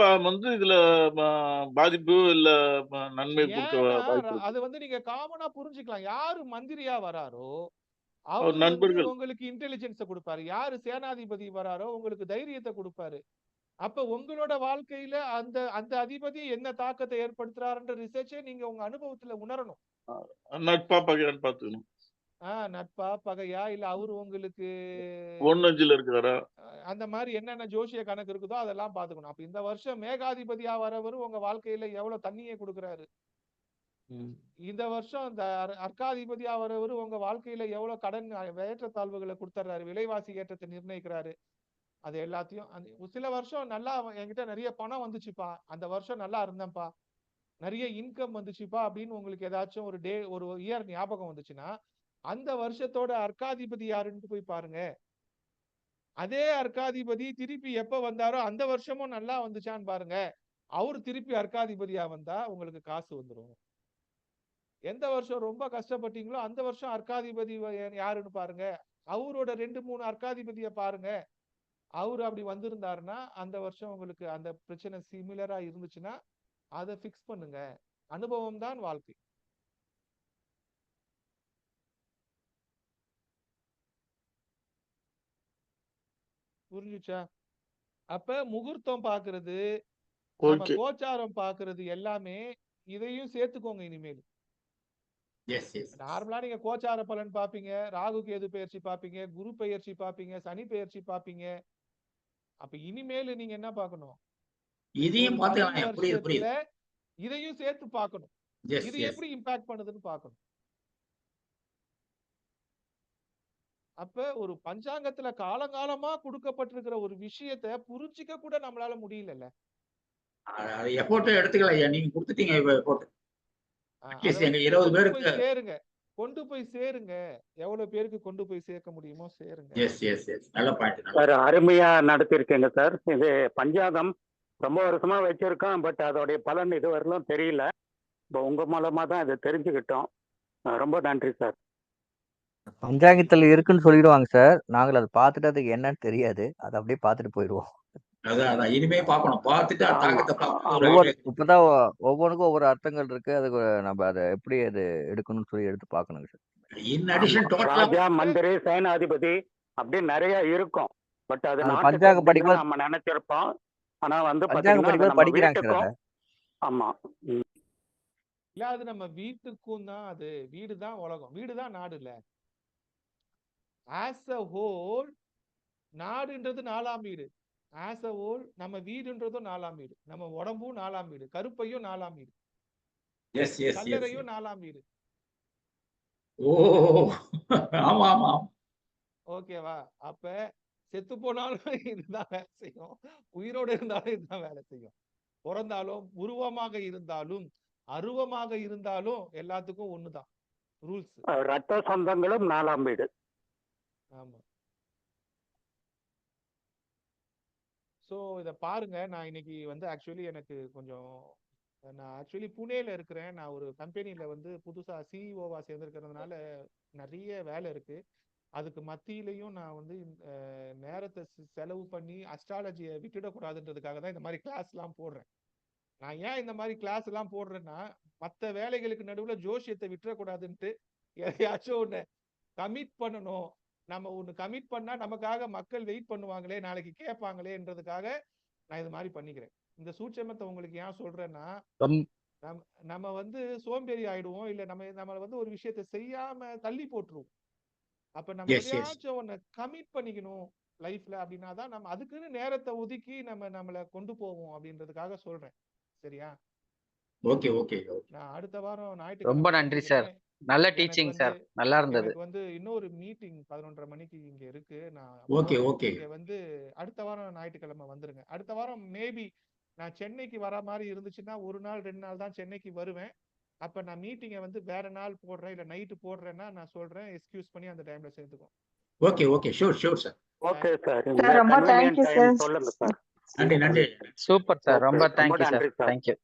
இதுல பாதிப்பு இல்ல நன்மை கொடுக்க வாய்ப்பு இருக்கு. அது நீங்க காமனா புரிஞ்சுக்கலாம். யாரு மந்திரியா வராரோ அவர் அவரு நண்பர்கள். உங்களுக்கு இன்டெலிஜென்ஸ கொடுப்பாரு. யாரு சேனாதிபதி வராரோ உங்களுக்கு தைரியத்தை கொடுப்பாரு. அப்ப உங்களோட வாழ்க்கையில அந்த அந்த அதிபதி என்ன தாக்கத்தை ஏற்படுத்துறாருன்ற ரிசர்ச்சை நீங்க உங்க அனுபவத்துல உணரணும். நட்பா பகையான்னு பாத்துக்கணும். நட்பா பகையா இல்ல அவரு உங்களுக்கு 1-5 இருக்கிறாரா? அந்த மாதிரி என்னென்ன ஜோசிய கணக்கு இருக்குதோ அதெல்லாம் பாத்துக்கணும். அப்ப இந்த வருஷம் மேகாதிபதியா வரவரு உங்க வாழ்க்கையில எவ்வளவு தண்ணியை கொடுக்குறாரு, இந்த வருஷம் இந்த அர்க்காதிபதி அவரவர் உங்க வாழ்க்கையில எவ்வளவு கடன் ஏற்றத்தாழ்வுகளை கொடுத்துறாரு, விலைவாசி ஏற்றத்தை நிர்ணயிக்கிறாரு. அது எல்லாத்தையும் சில வருஷம் நல்லா என்கிட்ட நிறைய பணம் வந்துச்சுப்பா, அந்த வருஷம் நல்லா இருந்தேன்ப்பா, நிறைய இன்கம் வந்துச்சுப்பா அப்படின்னு உங்களுக்கு ஏதாச்சும் ஒரு இயர் ஞாபகம் வந்துச்சுன்னா அந்த வருஷத்தோட அர்க்காதிபதி யாருன்னு போய் பாருங்க. அதே அர்க்காதிபதி திருப்பி எப்ப வந்தாரோ அந்த வருஷமும் நல்லா வந்துச்சான்னு பாருங்க. அவரு திருப்பி அர்க்காதிபதியா வந்தா உங்களுக்கு காசு வந்துடும். எந்த வருஷம் ரொம்ப கஷ்டப்பட்டீங்களோ அந்த வருஷம் அர்க்காதிபதி யாருன்னு பாருங்க. அவரோட 2-3 அர்க்காதிபதியை பாருங்க. அவரு அப்படி வந்திருந்தாருன்னா அந்த வருஷம் உங்களுக்கு அந்த பிரச்சனை சிமிலரா இருந்துச்சுன்னா அதை பிக்ஸ் பண்ணுங்க. அனுபவம் தான் வாழ்க்கை. புரிஞ்சுச்சா? அப்ப முகூர்த்தம் பாக்குறது, நம்ம ஓகே. கோச்சாரம் பாக்குறது எல்லாமே இதையும் சேர்த்துக்கோங்க இனிமேல். எஸ் எஸ் நார்மலா நீங்க கோச்சார பலன் பாப்பீங்க, ராகு கேது பெயர்ச்சி பாப்பீங்க, குரு பெயர்ச்சி பாப்பீங்க, சனி பெயர்ச்சி பாப்பீங்க. அப்ப இனிமேல் நீங்க என்ன பார்க்கணும்? இதையும் ஒரு பார்த்துக்கலாம். புரியுது வருஷத்துல புரியுது. இதையும் சேர்த்து பார்க்கணும். எஸ் இது எஸ் எப்படி இம்பாக்ட் பண்ணுதுன்னு பார்க்கணும். அப்ப ஒரு பஞ்சாங்கத்துல காலங்காலமா கொடுக்கப்பட்டிருக்கிற ஒரு விஷயத்தை புரிஞ்சிக்க கூட நம்மளால முடியல. அது எஃபோர்ட் எடுத்துக்கலாம் ஐயா, நீங்க கொடுத்துட்டீங்க இப்ப எஃபோர்ட். அட்லீஸ்ட் எங்க 20 கொண்டு பேருக்கு. போய் சேருங்க, கொண்டு போய் சேருங்க. எவ்வளவு பேருக்கு கொண்டு போய் சேர்க்க முடியுமோ சேருங்க. எஸ் எஸ் எஸ் நல்ல பாயிண்ட். சார் அருமையா நடத்திருக்கீங்க சார். இது பஞ்சாங்கம் ரொம்ப வருஷமா வச்சிருக்கோம், பட் அதோடைய பலன் இதுவரையிலும் தெரியல. இப்போ உங்க மூலமா தான் இதை தெரிஞ்சுக்கிட்டோம். ரொம்ப நன்றி சார். பஞ்சாங்கத்துல இருக்குன்னு சொல்லிடுவாங்க சார். நாங்கள் அதை பார்த்துட்டு அதுக்கு என்னன்னு தெரியாது, அதை அப்படியே பார்த்துட்டு போயிடுவோம். அதான் இனிமே பார்க்கணும், பார்த்துட்டு தாக்கத்தை இப்பதான் ஒவ்வொன்றுக்கும் ஒவ்வொரு அர்த்தங்கள் இருக்கு. அதுக்கு நம்ம அதை எப்படி அது எடுக்கணும்னு சொல்லி எடுத்து பார்க்கணுங்க சார். இன் அடிஷன் ராஜா, மந்திரி, சேனாதிபதி அப்படின்னு நிறைய இருக்கும். பட் அது பஞ்சாங்க படிக்கும்போது நம்ம நினைச்சிருப்போம். ஆனா வந்து பஞ்சாங்க படிக்கும்போது படிக்கிறாங்க சார். ஆமா, இல்ல அது நம்ம வீட்டுக்கும் தான், அது வீடு தான் உலகம், வீடு தான் நாடு இல்ல. ஆஸ் அ ஹோல் நாடுன்றது 4ஆம் வீடு. ஆஸ் அ ஹோல் நம்ம வீடுன்றதும் 4ஆம் வீடு, நம்ம உடம்பும் 4ஆம் வீடு, கருப்பையும் 4ஆம் வீடு, கல்லறையும் 4ஆம் வீடு. ஓ ஆமா ஆமா. ஓகேவா? அப்ப செத்து போனாலும் இதுதான் வேலை செய்யும், உயிரோடு இருந்தாலும் இதுதான் வேலை செய்யும். பிறந்தாலும் உருவமாக இருந்தாலும் அருவமாக இருந்தாலும் எல்லாத்துக்கும் ஒண்ணுதான் ரூல்ஸ். ரத்த சொந்தங்களும் 4ஆம் வீடு. ஆமா. சோ இத பாருங்க. நான் இன்னைக்கு வந்து ஆக்சுவலி எனக்கு கொஞ்சம், நான் ஆக்சுவலி புனேல இருக்கிறேன். நான் ஒரு கம்பெனில வந்து புதுசா சிஇஓவா சேர்ந்திருக்கிறதுனால நிறைய வேலை இருக்கு. அதுக்கு மத்தியிலையும் நான் வந்து நேரத்தை செலவு பண்ணி அஸ்ட்ராலஜியை விட்டுடக்கூடாதுன்றதுக்காக தான் இந்த மாதிரி கிளாஸ் எல்லாம் போடுறேன். நான் ஏன் இந்த மாதிரி கிளாஸ் எல்லாம் போடுறேன்னா, மற்ற வேலைகளுக்கு நடுவுல ஜோசியத்தை விட்டுறக்கூடாதுன்ட்டு எதையாச்சும் ஒண்ணு கமிட் பண்ணணும். நம்ம ஒண்ணு கமிட் பண்ணா நமக்காக மக்கள் வெயிட் பண்ணுவாங்களே, நாளைக்கு கேட்பாங்களேன்றதுக்காக நான் இது மாதிரி பண்ணிக்கிறேன். இந்த சூட்சமத்தை உங்களுக்கு ஏன் சொல்றேன்னா, நம்ம வந்து சோம்பேறி ஆயிடுவோம், இல்ல நம்ம வந்து ஒரு விஷயத்தை செய்யாம தள்ளி போட்டுருவோம். அப்ப நம்ம எதையாச்சும் ஒண்ணு கமிட் பண்ணிக்கணும் லைஃப்ல. அப்படின்னா தான் நம்ம அதுக்குன்னு நேரத்தை ஒதுக்கி நம்மளை கொண்டு போவோம் அப்படின்றதுக்காக சொல்றேன். சரியா? Okay okay. நான் அடுத்த வாரம் ஞாயிற்றுக்கிழமை ரொம்ப நன்றி சார். நல்ல டீச்சிங் சார், நல்லா இருந்தது. எனக்கு வந்து இன்னொரு மீட்டிங் 11:30 மணிக்கு இங்க இருக்கு. நான் ஓகே ஓகே. இங்க வந்து அடுத்த வாரம் ஞாயிற்றுக்கிழமை வந்துருங்க. அடுத்த வாரம் மேபி நான் சென்னைக்கு வர மாதிரி இருந்துச்சுன்னா 1 நாள் 2 நாள் தான் சென்னைக்கு வருவேன். அப்ப நான் மீட்டிங்கை வந்து வேற நாள் போடுறேன், இல்ல நைட்டு போடுறேன்னா நான் சொல்றேன், எக்ஸ்கியூஸ் பண்ணி அந்த டைம்ல சேர்த்துக்கோ. Okay okay, sure sure sir. Okay sir, ரொம்ப தேங்க்யூ சார். சொல்லுங்க சார். நன்றி நன்றி. சூப்பர் சார், ரொம்ப தேங்க்யூ சார். தேங்க்யூ.